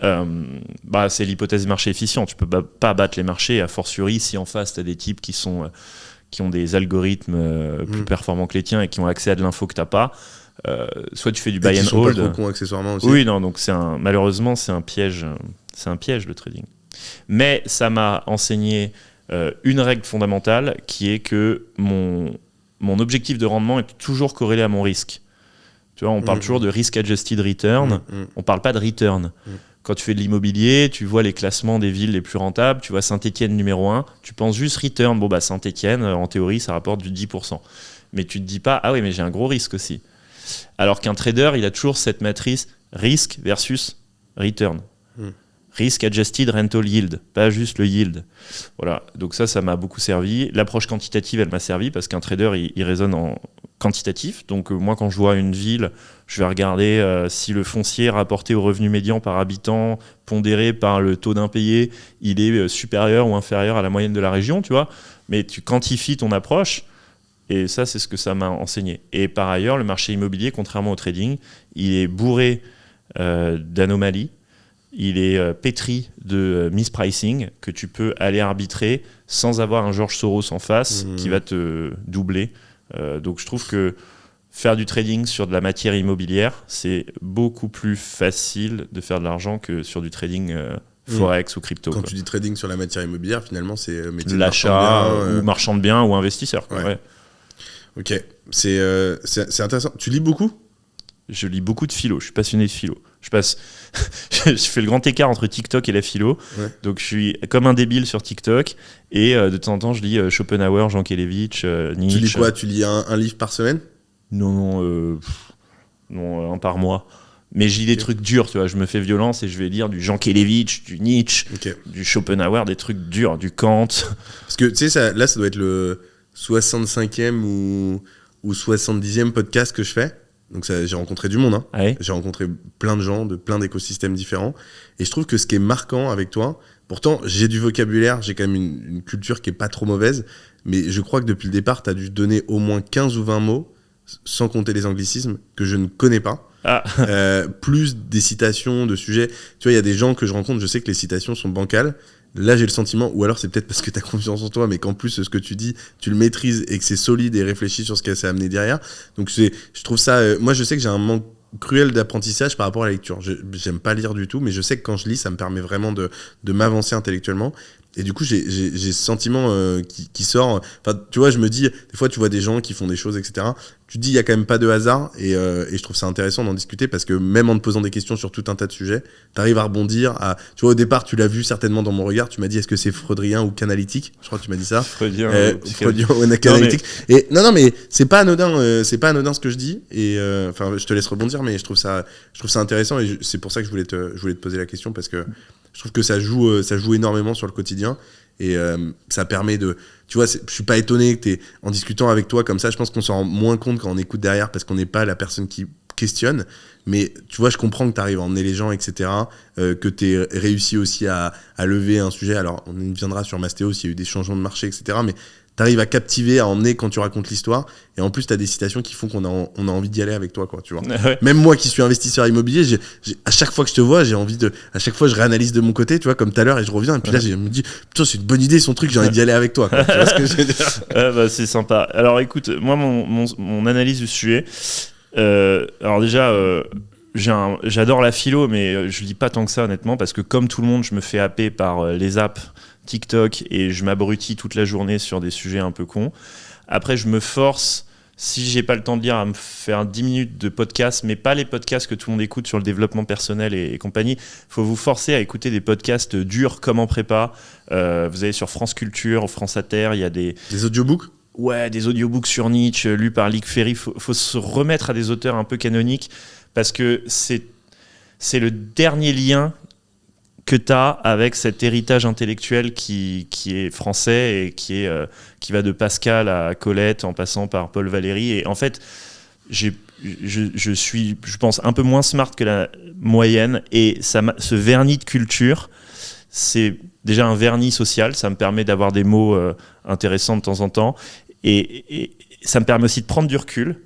C'est l'hypothèse marché efficient. Tu peux pas battre les marchés, a fortiori si en face tu as des types qui ont des algorithmes plus performants que les tiens et qui ont accès à de l'info que tu n'as pas. Soit tu fais du buy and hold. Pas trop cons accessoirement aussi. Oui, non, donc malheureusement c'est un piège le trading. Mais ça m'a enseigné une règle fondamentale qui est que mon objectif de rendement est toujours corrélé à mon risque. Tu vois, on parle toujours de risk adjusted return, on parle pas de return. Quand tu fais de l'immobilier, tu vois les classements des villes les plus rentables, tu vois Saint-Étienne numéro 1, tu penses juste return. Bon, Saint-Étienne, en théorie, ça rapporte du 10%. Mais tu te dis pas, ah oui, mais j'ai un gros risque aussi. Alors qu'un trader, il a toujours cette matrice risque versus return. Risk Adjusted Rental Yield, pas juste le yield. Voilà, donc ça m'a beaucoup servi. L'approche quantitative, elle m'a servi parce qu'un trader, il raisonne en quantitatif. Donc moi, quand je vois une ville, je vais regarder si le foncier rapporté au revenu médian par habitant, pondéré par le taux d'impayé, il est supérieur ou inférieur à la moyenne de la région, tu vois. Mais tu quantifies ton approche, et ça, c'est ce que ça m'a enseigné. Et par ailleurs, le marché immobilier, contrairement au trading, il est bourré d'anomalies. Il est pétri de mispricing que tu peux aller arbitrer sans avoir un George Soros en face qui va te doubler. Donc je trouve que faire du trading sur de la matière immobilière, c'est beaucoup plus facile de faire de l'argent que sur du trading Forex ou crypto. Quand tu dis trading sur la matière immobilière, finalement, c'est métier l'achat ou marchand de biens ou investisseur. Ouais. Ok, c'est intéressant. Tu lis beaucoup ? Je lis beaucoup de philo, je suis passionné de philo. Je fais le grand écart entre TikTok et la philo. Ouais. Donc je suis comme un débile sur TikTok et de temps en temps je lis Schopenhauer, Jankélévitch, Nietzsche. Tu lis quoi ? Tu lis un livre par semaine ? Non, un par mois. Mais je lis des trucs durs, tu vois. Je me fais violence et je vais lire du Jankélévitch, du Nietzsche, du Schopenhauer, des trucs durs, du Kant. Parce que tu sais, là ça doit être le 65e ou 70e podcast que je fais. Donc j'ai rencontré du monde, hein. Ah oui. J'ai rencontré plein de gens de plein d'écosystèmes différents. Et je trouve que ce qui est marquant avec toi, pourtant j'ai du vocabulaire, j'ai quand même une culture qui est pas trop mauvaise, mais je crois que depuis le départ, tu as dû donner au moins 15 ou 20 mots, sans compter les anglicismes, que je ne connais pas. Ah. Plus des citations de sujets. Tu vois, il y a des gens que je rencontre, je sais que les citations sont bancales. Là, j'ai le sentiment, ou alors c'est peut-être parce que tu as confiance en toi, mais qu'en plus, ce que tu dis, tu le maîtrises et que c'est solide et réfléchi sur ce qu'elle s'est amené derrière. Donc, je trouve ça... moi, je sais que j'ai un manque cruel d'apprentissage par rapport à la lecture. J'aime pas lire du tout, mais je sais que quand je lis, ça me permet vraiment de m'avancer intellectuellement. Et du coup, j'ai ce sentiment qui sort. Enfin, tu vois, je me dis, des fois, tu vois des gens qui font des choses, etc. Tu te dis, il y a quand même pas de hasard. Et je trouve ça intéressant d'en discuter parce que même en te posant des questions sur tout un tas de sujets, tu arrives à rebondir. Tu vois, au départ, tu l'as vu certainement dans mon regard. Tu m'as dit, est-ce que c'est freudrien ou canalytique ? Je crois que tu m'as dit ça. Freudien ou canalytique. Et non, mais c'est pas anodin. C'est pas anodin ce que je dis. Et enfin, je te laisse rebondir, mais je trouve ça intéressant. Et c'est pour ça que je voulais te poser la question parce que je trouve que ça joue énormément sur le quotidien et ça permet de... Tu vois, je suis pas étonné que en discutant avec toi comme ça, je pense qu'on s'en rend moins compte quand on écoute derrière parce qu'on n'est pas la personne qui questionne. Mais tu vois, je comprends que tu arrives à emmener les gens, etc. Que tu aies réussi aussi à lever un sujet. Alors, on y viendra sur Mastéo s'il y a eu des changements de marché, etc. Mais t'arrives à captiver, à emmener quand tu racontes l'histoire. Et en plus, t'as des citations qui font qu'on a envie d'y aller avec toi, quoi, tu vois. Ouais. Même moi qui suis investisseur immobilier, à chaque fois que je te vois, j'ai envie à chaque fois, je réanalyse de mon côté, tu vois, comme tout à l'heure, et je reviens. Et puis là, je me dis, putain, c'est une bonne idée, son truc, j'ai envie d'y aller avec toi, quoi. Tu vois ce que je veux dire ? Bah, c'est sympa. Alors, écoute, moi, mon analyse du sujet, alors déjà, j'adore la philo, mais je lis pas tant que ça, honnêtement, parce que comme tout le monde, je me fais happer par les apps TikTok et je m'abrutis toute la journée sur des sujets un peu cons. Après, je me force, si j'ai pas le temps de lire, à me faire 10 minutes de podcast, mais pas les podcasts que tout le monde écoute sur le développement personnel et compagnie. Faut vous forcer à écouter des podcasts durs comme en prépa. Vous avez sur France Culture, France Inter, il y a des audiobooks. Ouais, des audiobooks sur Nietzsche, lus par Luc Ferry. Faut se remettre à des auteurs un peu canoniques parce que c'est le dernier lien que tu as avec cet héritage intellectuel qui est français et qui va de Pascal à Colette en passant par Paul Valéry. Et en fait, je suis, je pense, un peu moins smart que la moyenne. Et ce vernis de culture, c'est déjà un vernis social. Ça me permet d'avoir des mots intéressants de temps en temps. Et ça me permet aussi de prendre du recul.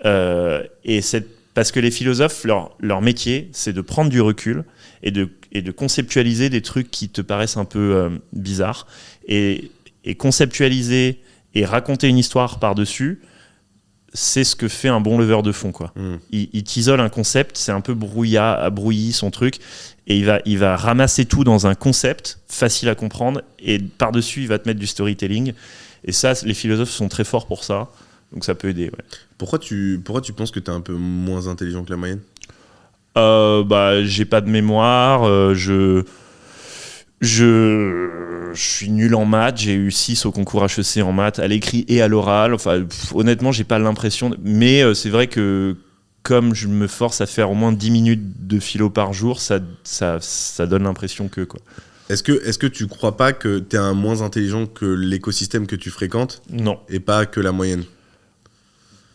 Parce que les philosophes, leur métier, c'est de prendre du recul et de conceptualiser des trucs qui te paraissent un peu bizarres. Et conceptualiser et raconter une histoire par-dessus, c'est ce que fait un bon leveur de fond, quoi. Il t'isole un concept, c'est un peu brouillis son truc, et il va ramasser tout dans un concept facile à comprendre, et par-dessus, il va te mettre du storytelling. Et ça, les philosophes sont très forts pour ça. Donc ça peut aider, ouais. Pourquoi tu penses que t'es un peu moins intelligent que la moyenne ? J'ai pas de mémoire, je suis nul en maths, j'ai eu 6 au concours HEC en maths, à l'écrit et à l'oral. Enfin, honnêtement, j'ai pas l'impression. Mais c'est vrai que comme je me force à faire au moins 10 minutes de philo par jour, ça donne l'impression que, quoi. Est-ce que tu crois pas que t'es un moins intelligent que l'écosystème que tu fréquentes? Non. Et pas que la moyenne?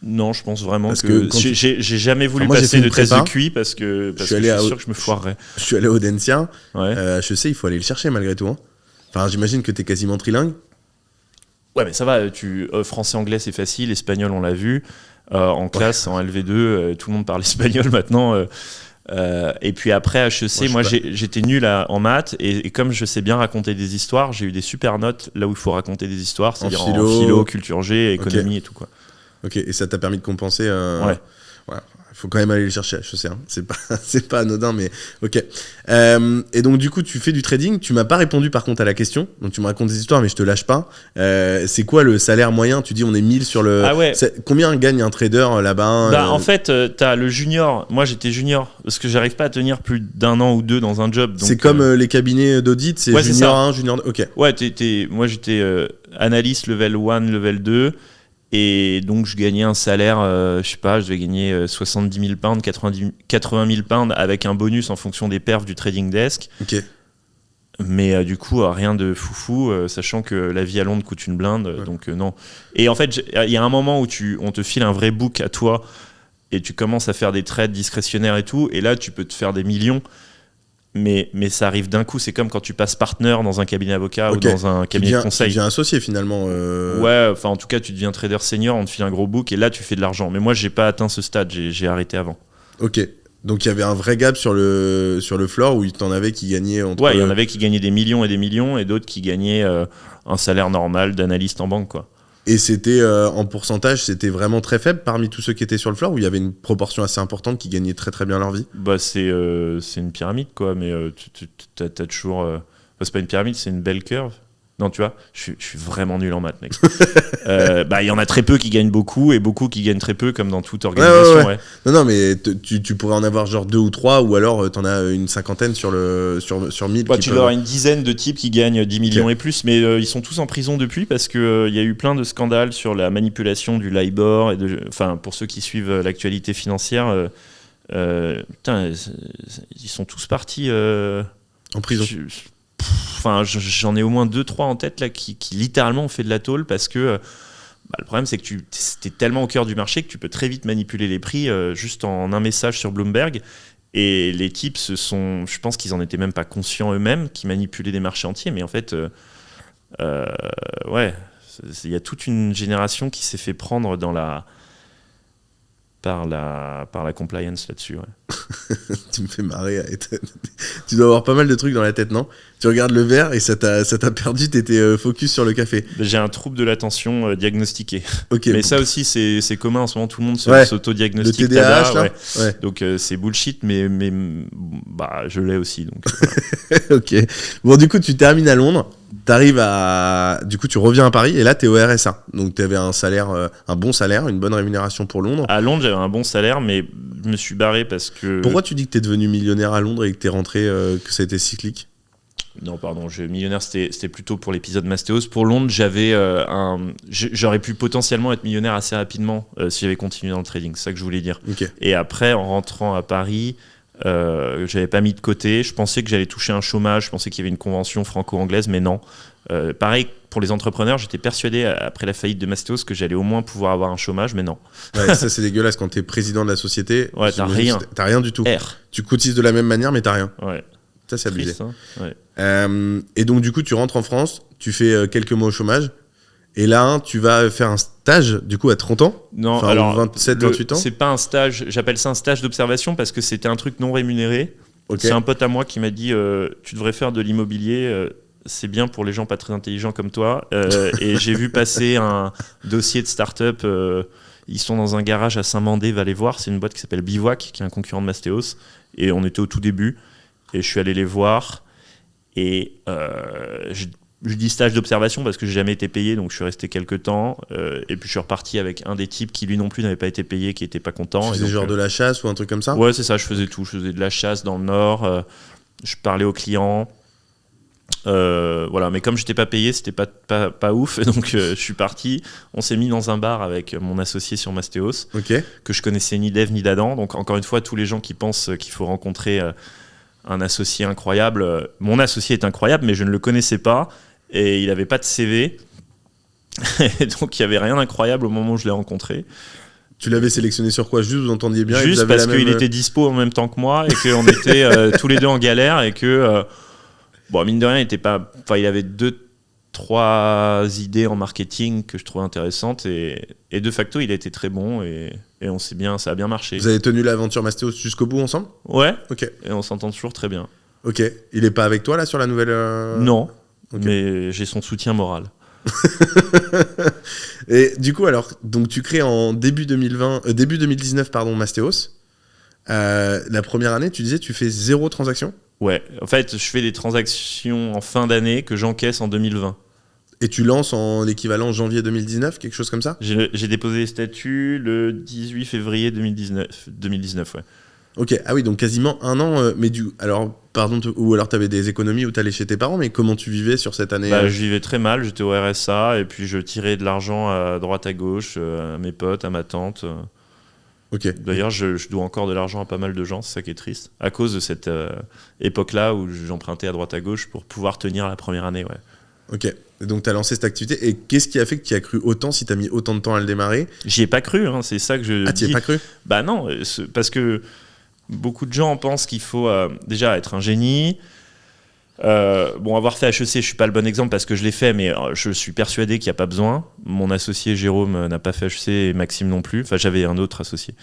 Non, je pense vraiment Parce que que j'ai jamais voulu moi, j'ai passer fait une de test prépa. de QI parce que je suis sûr que je me foirerais. Je suis allé au Dentsia. Ouais. HEC, il faut aller le chercher malgré tout. Hein. Enfin, j'imagine que t'es quasiment trilingue. Ouais, mais ça va. Français-anglais, c'est facile. Espagnol, on l'a vu. En classe, en LV2, tout le monde parle espagnol maintenant. Et puis après, HEC, moi j'étais nul en maths. Et comme je sais bien raconter des histoires, j'ai eu des super notes là où il faut raconter des histoires, c'est-à-dire en philo, culture G, économie et tout, quoi. Ok, et ça t'a permis de compenser. Ouais. Voilà. Il faut quand même aller les chercher, je sais. Hein. C'est pas anodin, mais ok. Et donc, du coup, tu fais du trading. Tu m'as pas répondu, par contre, à la question. Donc, tu me racontes des histoires, mais je te lâche pas. C'est quoi le salaire moyen? Tu dis, on est 1000 sur le. Ah ouais. Combien gagne un trader là-bas? En fait, t'as le junior. Moi, j'étais junior parce que j'arrive pas à tenir plus d'1 an ou 2 dans un job. Donc, c'est comme les cabinets d'audit, c'est ouais, junior 1, junior 2. Ok. Ouais, moi, j'étais analyste level 1, level 2. Et donc, je gagnais un salaire, je sais pas, je devais gagner 70 000 pounds, 80 000 pounds avec un bonus en fonction des perfs du trading desk. Ok. Mais du coup, rien de foufou, sachant que la vie à Londres coûte une blinde, ouais. donc non. Et en fait, il y a un moment où on te file un vrai book à toi et tu commences à faire des trades discrétionnaires et tout, et là, tu peux te faire des millions. Mais ça arrive d'un coup, c'est comme quand tu passes partner dans un cabinet avocat ou dans un cabinet de conseil. Tu deviens associé finalement. Ouais, enfin en tout cas tu deviens trader senior, on te file un gros book et là tu fais de l'argent. Mais moi j'ai pas atteint ce stade, j'ai arrêté avant. Ok, donc il y avait un vrai gap sur le floor où il t'en avait qui gagnaient entre... Ouais, il y en avait qui gagnaient des millions et d'autres qui gagnaient un salaire normal d'analyste en banque, quoi. Et c'était en pourcentage, c'était vraiment très faible parmi tous ceux qui étaient sur le floor, où il y avait une proportion assez importante qui gagnait très très bien leur vie? Bah c'est une pyramide, quoi, mais t'as toujours... c'est pas une pyramide, c'est une belle curve. Non, tu vois, je suis vraiment nul en maths, mec. Il y en a très peu qui gagnent beaucoup et beaucoup qui gagnent très peu, comme dans toute organisation. Ouais. Non, mais tu pourrais en avoir genre 2 ou 3, ou alors t'en as une cinquantaine sur 1000. Tu vas avoir une dizaine de types qui gagnent 10 millions et plus, mais ils sont tous en prison depuis parce qu'il y a eu plein de scandales sur la manipulation du LIBOR. Pour ceux qui suivent l'actualité financière, ils sont tous partis en prison. J'en ai au moins 2-3 en tête là, qui littéralement ont fait de la taulle parce que le problème c'est que t'es tellement au cœur du marché que tu peux très vite manipuler les prix juste en un message sur Bloomberg, et les types je pense qu'ils en étaient même pas conscients eux-mêmes, qui manipulaient des marchés entiers, mais en fait il y a toute une génération qui s'est fait prendre par la compliance là-dessus. Ouais. Tu me fais marrer. Tu dois avoir pas mal de trucs dans la tête, non? Tu regardes le verre et ça t'a perdu, t'étais focus sur le café. J'ai un trouble de l'attention diagnostiqué. Okay, mais ça aussi, c'est commun en ce moment, tout le monde s'auto-diagnostique. Le TDAH, là. Ouais. Donc c'est bullshit, mais je l'ai aussi. Donc, ok. Bon, du coup, tu termines à Londres. Du coup, tu reviens à Paris et là, t'es au RSA. Donc, t'avais un bon salaire, une bonne rémunération pour Londres. À Londres, j'avais un bon salaire, mais je me suis barré parce que... Pourquoi tu dis que t'es devenu millionnaire à Londres et que t'es rentré, que ça a été cyclique? Non, pardon, millionnaire, c'était plutôt pour l'épisode Mastéos. Pour Londres, j'aurais pu potentiellement être millionnaire assez rapidement si j'avais continué dans le trading. C'est ça que je voulais dire. Okay. Et après, en rentrant à Paris... j'avais pas mis de côté, je pensais que j'allais toucher un chômage, je pensais qu'il y avait une convention franco-anglaise, mais non. Pareil pour les entrepreneurs, j'étais persuadé après la faillite de Mastéos que j'allais au moins pouvoir avoir un chômage, mais non. Ouais, ça c'est dégueulasse quand t'es président de la société. Ouais, t'as rien. T'as rien du tout. Tu cotises de la même manière, mais t'as rien. Ouais. Ça c'est abusé. Triste, hein. Ouais. Et donc du coup tu rentres en France, tu fais quelques mois au chômage. Et là, tu vas faire un stage, du coup, à 30 ans? Non, enfin, alors, 27, 28 ans? C'est pas un stage, j'appelle ça un stage d'observation parce que c'était un truc non rémunéré. Okay. C'est un pote à moi qui m'a dit tu devrais faire de l'immobilier, c'est bien pour les gens pas très intelligents comme toi. Et j'ai vu passer un dossier de start-up, ils sont dans un garage à Saint-Mandé, va les voir, c'est une boîte qui s'appelle Bivouac, qui est un concurrent de Mastéos. Et on était au tout début, et je suis allé les voir, et je dis stage d'observation parce que j'ai jamais été payé, donc je suis resté quelques temps, et puis je suis reparti avec un des types qui lui non plus n'avait pas été payé, qui était pas content. Tu faisais genre de la chasse ou un truc comme ça? Ouais, c'est ça, je faisais tout. Je faisais de la chasse dans le nord, je parlais aux clients, Voilà, mais comme je n'étais pas payé, c'était pas ouf. Donc je suis parti. On s'est mis dans un bar avec mon associé sur Mastéos, que je connaissais ni d'Ève ni d'Adam. Donc encore une fois, tous les gens qui pensent qu'il faut rencontrer un associé incroyable. Mon associé est incroyable, mais je ne le connaissais pas et il n'avait pas de CV. Donc il n'y avait rien d'incroyable au moment où je l'ai rencontré. Tu l'avais sélectionné sur quoi? Juste, vous entendiez bien? Juste parce qu'il était dispo en même temps que moi et qu'on était tous les deux en galère et que, bon, mine de rien, il avait 2-3 idées en marketing que je trouvais intéressantes et de facto, il a été très bon et ça a bien marché. Vous avez tenu l'aventure Mastéos jusqu'au bout ensemble? Ouais, ok. Et on s'entend toujours très bien. Ok, il est pas avec toi là sur la nouvelle... Non, okay. Mais j'ai son soutien moral. Et du coup, alors, donc tu crées en début 2019, Mastéos. La première année, tu disais, tu fais 0 transaction? Ouais, en fait, je fais des transactions en fin d'année que j'encaisse en 2020. Et tu lances en l'équivalent janvier 2019, quelque chose comme ça? J'ai déposé les statuts le 18 février 2019, ouais. Ok, ah oui, donc quasiment un an, mais ou alors t'avais des économies où t'allais chez tes parents, mais comment tu vivais sur cette année? Je vivais très mal, j'étais au RSA, et puis je tirais de l'argent à droite à gauche, à mes potes, à ma tante. Ok. D'ailleurs, je dois encore de l'argent à pas mal de gens, c'est ça qui est triste, à cause de cette époque-là où j'empruntais à droite à gauche pour pouvoir tenir la première année, ouais. Ok, et donc t'as lancé cette activité, et qu'est-ce qui a fait que tu y as cru autant si t'as mis autant de temps à le démarrer? J'y ai pas cru, hein, c'est ça que je dis. Ah, t'y ai pas cru? Bah non, parce que beaucoup de gens pensent qu'il faut déjà être un génie. Avoir fait HEC, je suis pas le bon exemple parce que je l'ai fait, mais je suis persuadé qu'il n'y a pas besoin. Mon associé Jérôme n'a pas fait HEC et Maxime non plus. Enfin, j'avais un autre associé.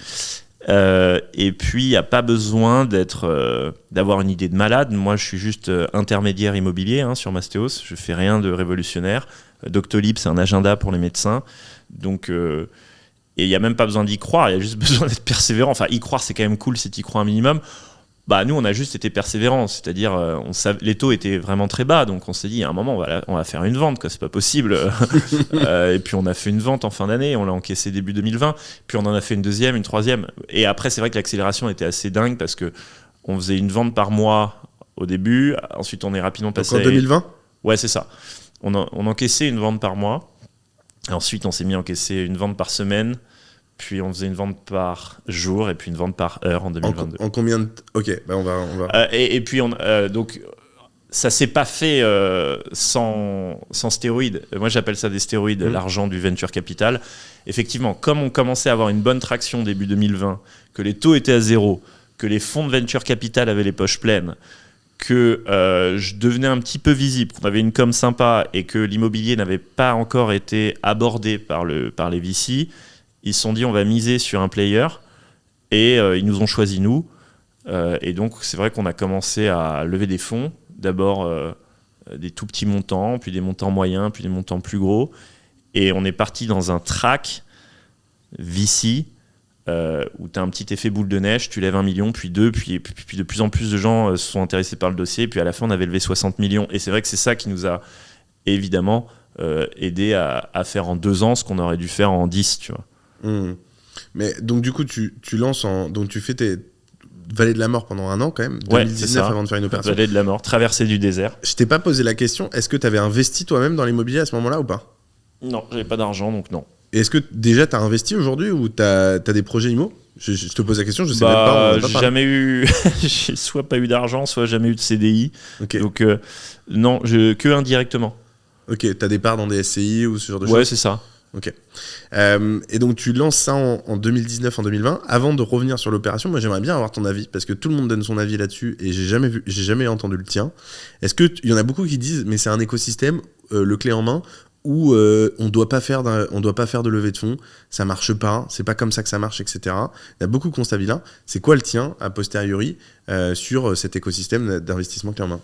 Et puis, il n'y a pas besoin d'avoir une idée de malade. Moi, je suis juste intermédiaire immobilier sur Mastéos. Je fais rien de révolutionnaire. Doctolib, c'est un agenda pour les médecins. Donc... Et il n'y a même pas besoin d'y croire, il y a juste besoin d'être persévérant. Enfin, y croire, c'est quand même cool si tu y crois un minimum. Nous, on a juste été persévérants. C'est-à-dire, les taux étaient vraiment très bas. Donc, on s'est dit, à un moment, on va faire une vente, quoi. C'est pas possible. Et puis, on a fait une vente en fin d'année. On l'a encaissé début 2020. Puis, on en a fait une deuxième, une troisième. Et après, c'est vrai que l'accélération était assez dingue parce qu'on faisait une vente par mois au début. Ensuite, on est rapidement passé... Donc, en 2020 ? Ouais, c'est ça. On encaissait une vente par mois. Et ensuite, on s'est mis à encaisser une vente par semaine, puis on faisait une vente par jour et puis une vente par heure en 2022. En combien de... Ok, on va... Et puis, donc, ça s'est pas fait sans stéroïdes. Moi, j'appelle ça des stéroïdes, l'argent du venture capital. Effectivement, comme on commençait à avoir une bonne traction début 2020, que les taux étaient à zéro, que les fonds de venture capital avaient les poches pleines, que je devenais un petit peu visible, qu'on avait une com sympa et que l'immobilier n'avait pas encore été abordé par les VC, ils se sont dit on va miser sur un player et ils nous ont choisi nous. Et donc c'est vrai qu'on a commencé à lever des fonds, d'abord des tout petits montants, puis des montants moyens, puis des montants plus gros. Et on est parti dans un track VC où tu as un petit effet boule de neige, tu lèves 1 million, puis 2, puis de plus en plus de gens se sont intéressés par le dossier, puis à la fin on avait levé 60 millions. Et c'est vrai que c'est ça qui nous a évidemment aidé à faire en 2 ans ce qu'on aurait dû faire en 10, tu vois. Mais donc du coup tu lances donc tu fais tes Vallée de la mort pendant 1 an quand même, ouais, 2019 avant de faire une opération. Vallée de la mort, traversée du désert. Je t'ai pas posé la question, est-ce que tu avais investi toi-même dans l'immobilier à ce moment-là ou pas? Non, j'avais pas d'argent donc non. Et est-ce que déjà tu as investi aujourd'hui ou tu as des projets IMO? Je te pose la question, je sais même pas. J'ai jamais eu, j'ai soit pas eu d'argent, soit jamais eu de CDI. Okay. Donc non, que indirectement. Ok, tu as des parts dans des SCI ou ce genre de choses? Ouais, c'est ça. Ok. Et donc tu lances ça en 2019, en 2020. Avant de revenir sur l'opération, moi j'aimerais bien avoir ton avis parce que tout le monde donne son avis là-dessus et j'ai jamais entendu le tien. Est-ce que il y en a beaucoup qui disent mais c'est un écosystème, le clé en main, où on doit pas faire de levée de fonds, ça marche pas, c'est pas comme ça que ça marche, etc. Il y a beaucoup de constats vilains. C'est quoi le tien a posteriori sur cet écosystème d'investissement clé en main?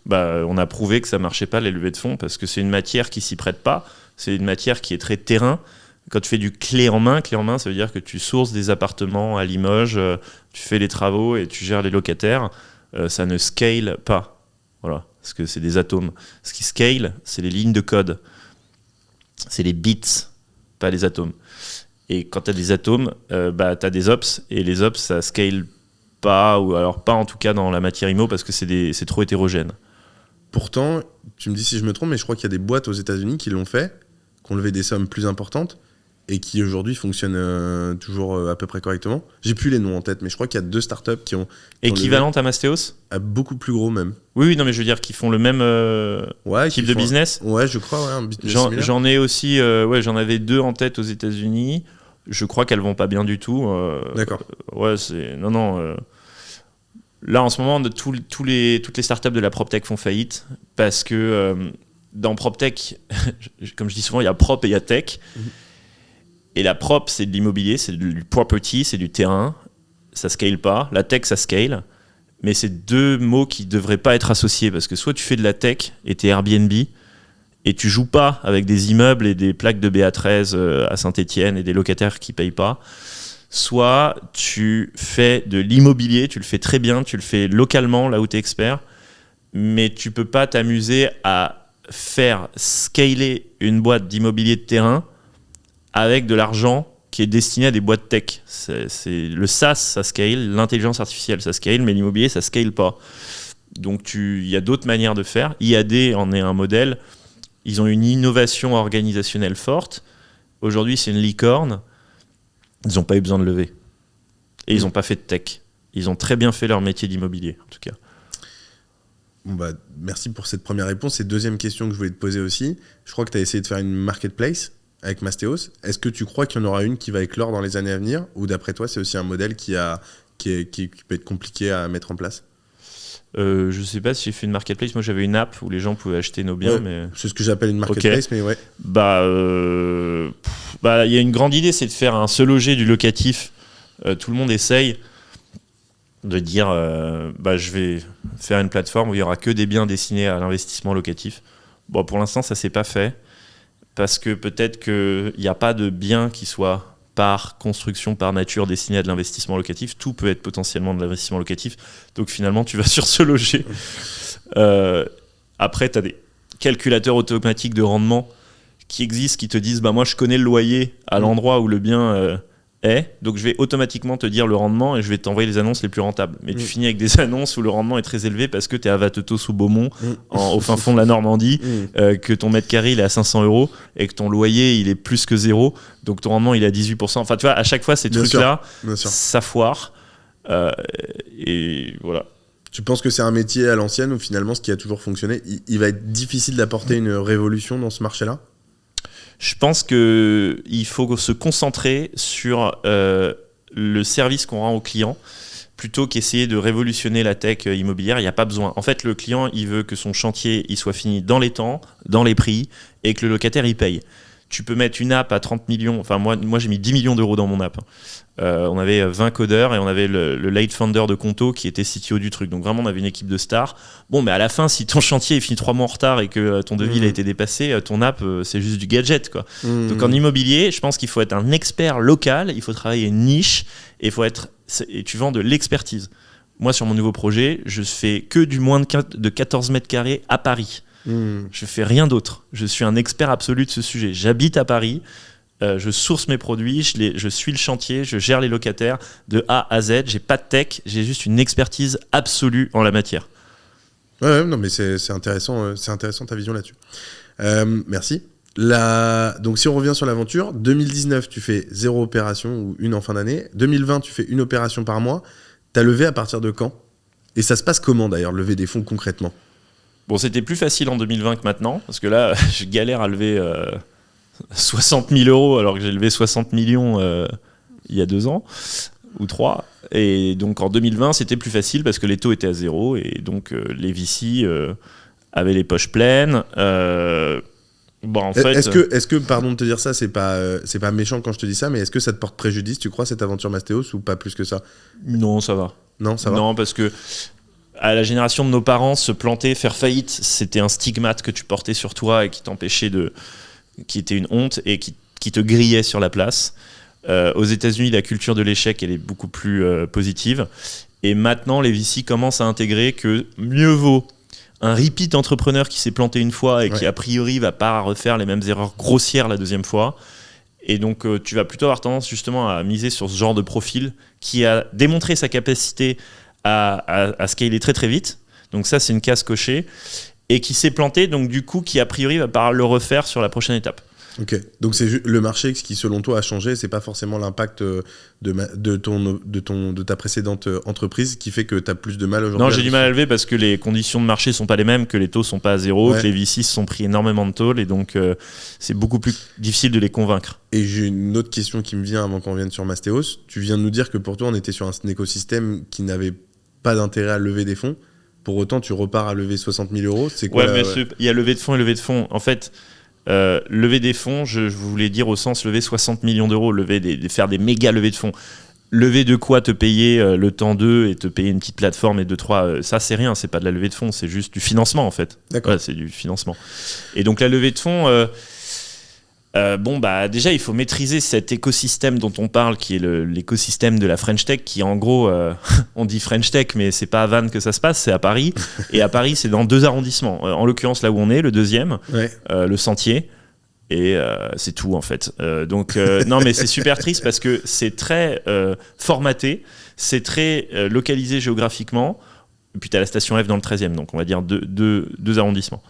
On a prouvé que ça marchait pas les levées de fonds parce que c'est une matière qui s'y prête pas. C'est une matière qui est très terrain. Quand tu fais du clé en main, ça veut dire que tu sources des appartements à Limoges, tu fais les travaux et tu gères les locataires. Ça ne scale pas. Voilà, parce que c'est des atomes. Ce qui scale, c'est les lignes de code. C'est les bits, pas les atomes. Et quand tu as des atomes, tu as des ops. Et les ops, ça scale pas, ou alors pas en tout cas dans la matière IMO parce que c'est trop hétérogène. pourtant, tu me dis si je me trompe, mais je crois qu'il y a des boîtes aux États-Unis qui l'ont fait, qui ont levé des sommes plus importantes et qui aujourd'hui fonctionnent toujours à peu près correctement. J'ai plus les noms en tête, mais je crois qu'il y a 2 startups qui ont équivalente à Mastéos, à beaucoup plus gros même. Oui, non, mais je veux dire qui font le même type de business. Ouais, je crois, un business similaire. J'en ai aussi, j'en avais 2 en tête aux États-Unis. Je crois qu'elles vont pas bien du tout. D'accord. Ouais, non. Là, en ce moment, toutes les startups de la PropTech font faillite parce que dans PropTech, comme je dis souvent, il y a prop et il y a tech. Et la prop, c'est de l'immobilier, c'est du property, c'est du terrain. Ça scale pas. La tech, ça scale. Mais c'est 2 mots qui devraient pas être associés parce que soit tu fais de la tech et t'es Airbnb et tu joues pas avec des immeubles et des plaques de BA13 à Saint-Étienne et des locataires qui payent pas. Soit tu fais de l'immobilier, tu le fais très bien, tu le fais localement là où tu es expert, mais tu peux pas t'amuser à faire scaler une boîte d'immobilier de terrain avec de l'argent qui est destiné à des boîtes tech. C'est le SaaS, ça scale, l'intelligence artificielle, ça scale, mais l'immobilier, ça scale pas. Donc il y a d'autres manières de faire. IAD en est un modèle. Ils ont une innovation organisationnelle forte. Aujourd'hui, c'est une licorne. Ils n'ont pas eu besoin de lever. Et ils n'ont pas fait de tech. Ils ont très bien fait leur métier d'immobilier, en tout cas. Bon bah, merci pour cette première réponse. Et deuxième question que je voulais te poser aussi. Je crois que tu as essayé de faire une marketplace avec Mastéos. Est-ce que tu crois qu'il y en aura une qui va éclore dans les années à venir? Ou d'après toi, c'est aussi un modèle qui peut être compliqué à mettre en place? Je sais pas si j'ai fait une marketplace. Moi, j'avais une app où les gens pouvaient acheter nos biens. Ouais, mais... C'est ce que j'appelle une marketplace, okay. Mais ouais. Il y a une grande idée, c'est de faire un se loger du locatif. Tout le monde essaye de dire je vais faire une plateforme où il n'y aura que des biens destinés à l'investissement locatif. Bon, pour l'instant, ça ne s'est pas fait. Parce que peut-être qu'il n'y a pas de biens qui soient par construction, par nature, destinés à de l'investissement locatif. Tout peut être potentiellement de l'investissement locatif. Donc finalement, tu vas sur se loger. Après, tu as des calculateurs automatiques de rendement qui existent, qui te disent moi, je connais le loyer à l'endroit où le bien est. Donc je vais automatiquement te dire le rendement et je vais t'envoyer les annonces les plus rentables. Mais tu finis avec des annonces où le rendement est très élevé parce que tu es à Vatetos ou Beaumont, au fin fond de la Normandie, que ton mètre carré il est à 500 € et que ton loyer il est plus que 0. Donc ton rendement il est à 18%. Enfin, tu vois, à chaque fois, ces trucs-là, ça foire. Et voilà. Tu penses que c'est un métier à l'ancienne où finalement, ce qui a toujours fonctionné, il va être difficile d'apporter une révolution dans ce marché-là? Je pense qu'il faut se concentrer sur le service qu'on rend aux clients plutôt qu'essayer de révolutionner la tech immobilière. Il n'y a pas besoin. En fait, le client, il veut que son chantier il soit fini dans les temps, dans les prix et que le locataire, il paye. Tu peux mettre une app à 30 millions. Enfin, moi j'ai mis 10 millions d'euros dans mon app. On avait 20 codeurs et on avait le late founder de Conto qui était CTO du truc. Donc vraiment, on avait une équipe de stars. Bon, mais à la fin, si ton chantier est fini 3 mois en retard et que ton devis a été dépassé, ton app, c'est juste du gadget, quoi. Donc en immobilier, je pense qu'il faut être un expert local, il faut travailler une niche et tu vends de l'expertise. Moi, sur mon nouveau projet, je fais que du moins de 14 mètres carrés à Paris. Je fais rien d'autre. Je suis un expert absolu de ce sujet. J'habite à Paris, je source mes produits, je suis le chantier, je gère les locataires de A à Z. J'ai pas de tech, j'ai juste une expertise absolue en la matière. Ouais, non, mais c'est intéressant ta vision là-dessus. Merci. Donc si on revient sur l'aventure, 2019 tu fais 0 opération ou une en fin d'année. 2020 tu fais une opération par mois. T'as levé à partir de quand? Et ça se passe comment d'ailleurs, lever des fonds concrètement? Bon, c'était plus facile en 2020 que maintenant, parce que là, je galère à lever 60 000 € alors que j'ai levé 60 millions il y a 2 ans, ou 3. Et donc en 2020, c'était plus facile parce que les taux étaient à 0, et donc les VC avaient les poches pleines. En fait, est-ce que, pardon de te dire ça, c'est pas méchant quand je te dis ça, mais est-ce que ça te porte préjudice, tu crois, cette aventure Mastéos, ou pas plus que ça? Non, ça va. Non, ça va. Non, parce que à la génération de nos parents, se planter, faire faillite, c'était un stigmate que tu portais sur toi et qui t'empêchait qui était une honte et qui te grillait sur la place. Aux États-Unis, la culture de l'échec, elle est beaucoup plus positive. Et maintenant, les VC commencent à intégrer que mieux vaut un repeat entrepreneur qui s'est planté une fois et qui, a priori, va pas refaire les mêmes erreurs grossières la deuxième fois. Et donc, tu vas plutôt avoir tendance justement à miser sur ce genre de profil qui a démontré sa capacité à scaler très très vite. Donc ça, c'est une case cochée. et qui s'est planté, donc du coup, qui a priori va pas le refaire sur la prochaine étape. Ok, donc c'est le marché qui selon toi a changé, c'est pas forcément l'impact de ta précédente entreprise qui fait que tu as plus de mal aujourd'hui. Non, j'ai du mal à lever parce que les conditions de marché sont pas les mêmes, que les taux sont pas à zéro, que les VC se sont pris énormément de tôle et donc c'est beaucoup plus difficile de les convaincre. Et j'ai une autre question qui me vient avant qu'on vienne sur Mastéos. Tu viens de nous dire que pour toi on était sur un écosystème qui n'avait pas d'intérêt à lever des fonds. Pour autant tu repars à lever 60 000 euros. C'est quoi mais il y a levée de fonds et levée de fonds. En fait, lever des fonds, je voulais dire au sens lever 60 millions d'euros, faire des méga levées de fonds. Lever de quoi te payer le temps d'eux et te payer une petite plateforme et 2-3, ça c'est rien, c'est pas de la levée de fonds, c'est juste du financement en fait. D'accord. Ouais, c'est du financement. Et donc la levée de fonds, déjà il faut maîtriser cet écosystème dont on parle, qui est l'écosystème de la French Tech, qui en gros, on dit French Tech, mais c'est pas à Vannes que ça se passe, c'est à Paris. Et à Paris, c'est dans 2 arrondissements. En l'occurrence, là où on est, le 2e, le Sentier. Et c'est tout en fait. Non, mais c'est super triste parce que c'est très formaté, c'est très localisé géographiquement. Et puis tu as la station F dans le 13e, donc on va dire 2 arrondissements.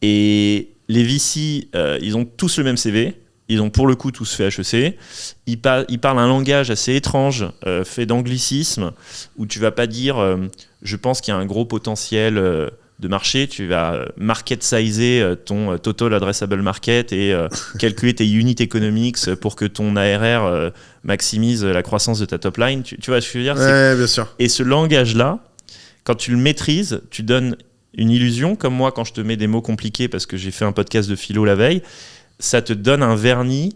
Et les VC, ils ont tous le même CV. Ils ont pour le coup tous fait HEC. Ils parlent un langage assez étrange, fait d'anglicisme, où tu vas pas dire je pense qu'il y a un gros potentiel de marché. Tu vas market sizer ton total addressable market et calculer tes unit economics pour que ton ARR maximise la croissance de ta top line. Tu vois ce que je veux dire? Ouais, bien sûr. Et ce langage-là, quand tu le maîtrises, tu donnes une illusion, comme moi quand je te mets des mots compliqués parce que j'ai fait un podcast de philo la veille, ça te donne un vernis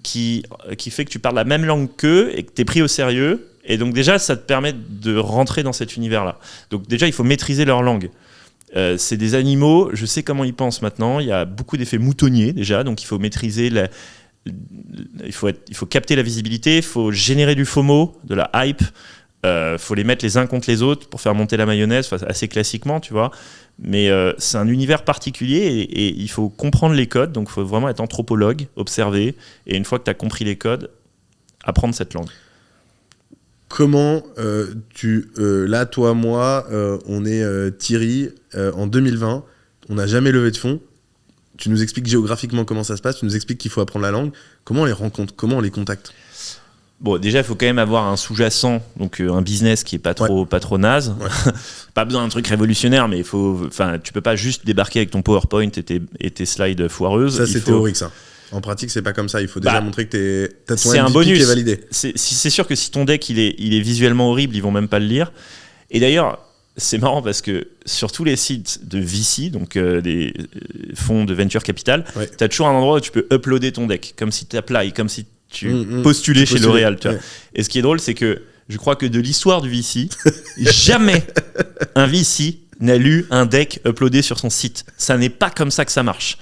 qui fait que tu parles la même langue qu'eux et que tu es pris au sérieux. Et donc déjà, ça te permet de rentrer dans cet univers-là. Donc déjà, il faut maîtriser leur langue. C'est des animaux, je sais comment ils pensent maintenant. Il y a beaucoup d'effets moutonniers déjà, donc il faut maîtriser il faut capter la visibilité, il faut générer du FOMO, de la hype. Faut les mettre les uns contre les autres pour faire monter la mayonnaise, assez classiquement, tu vois. Mais c'est un univers particulier et il faut comprendre les codes. Donc il faut vraiment être anthropologue, observer. Et une fois que tu as compris les codes, apprendre cette langue. Comment là, toi, moi, on est Thierry, en 2020, on n'a jamais levé de fonds. Tu nous expliques géographiquement comment ça se passe, tu nous expliques qu'il faut apprendre la langue. Comment on les rencontre, comment on les contacte? Bon, déjà, il faut quand même avoir un sous-jacent, donc un business qui est pas trop naze. Ouais. Pas besoin d'un truc révolutionnaire, mais tu peux pas juste débarquer avec ton PowerPoint et tes slides foireuses. Ça, c'est théorique, ça. En pratique, c'est pas comme ça. Il faut déjà montrer que t'as ton MVP un bonus. qui est validé. C'est sûr que si ton deck il est visuellement horrible, ils vont même pas le lire. Et d'ailleurs, c'est marrant parce que sur tous les sites de VC, donc des fonds de venture capital, t'as toujours un endroit où tu peux uploader ton deck, comme si t'applies, comme si tu postulais chez L'Oréal. Tu vois. Et ce qui est drôle, c'est que je crois que de l'histoire du VC, jamais un VC n'a lu un deck uploadé sur son site. Ça n'est pas comme ça que ça marche.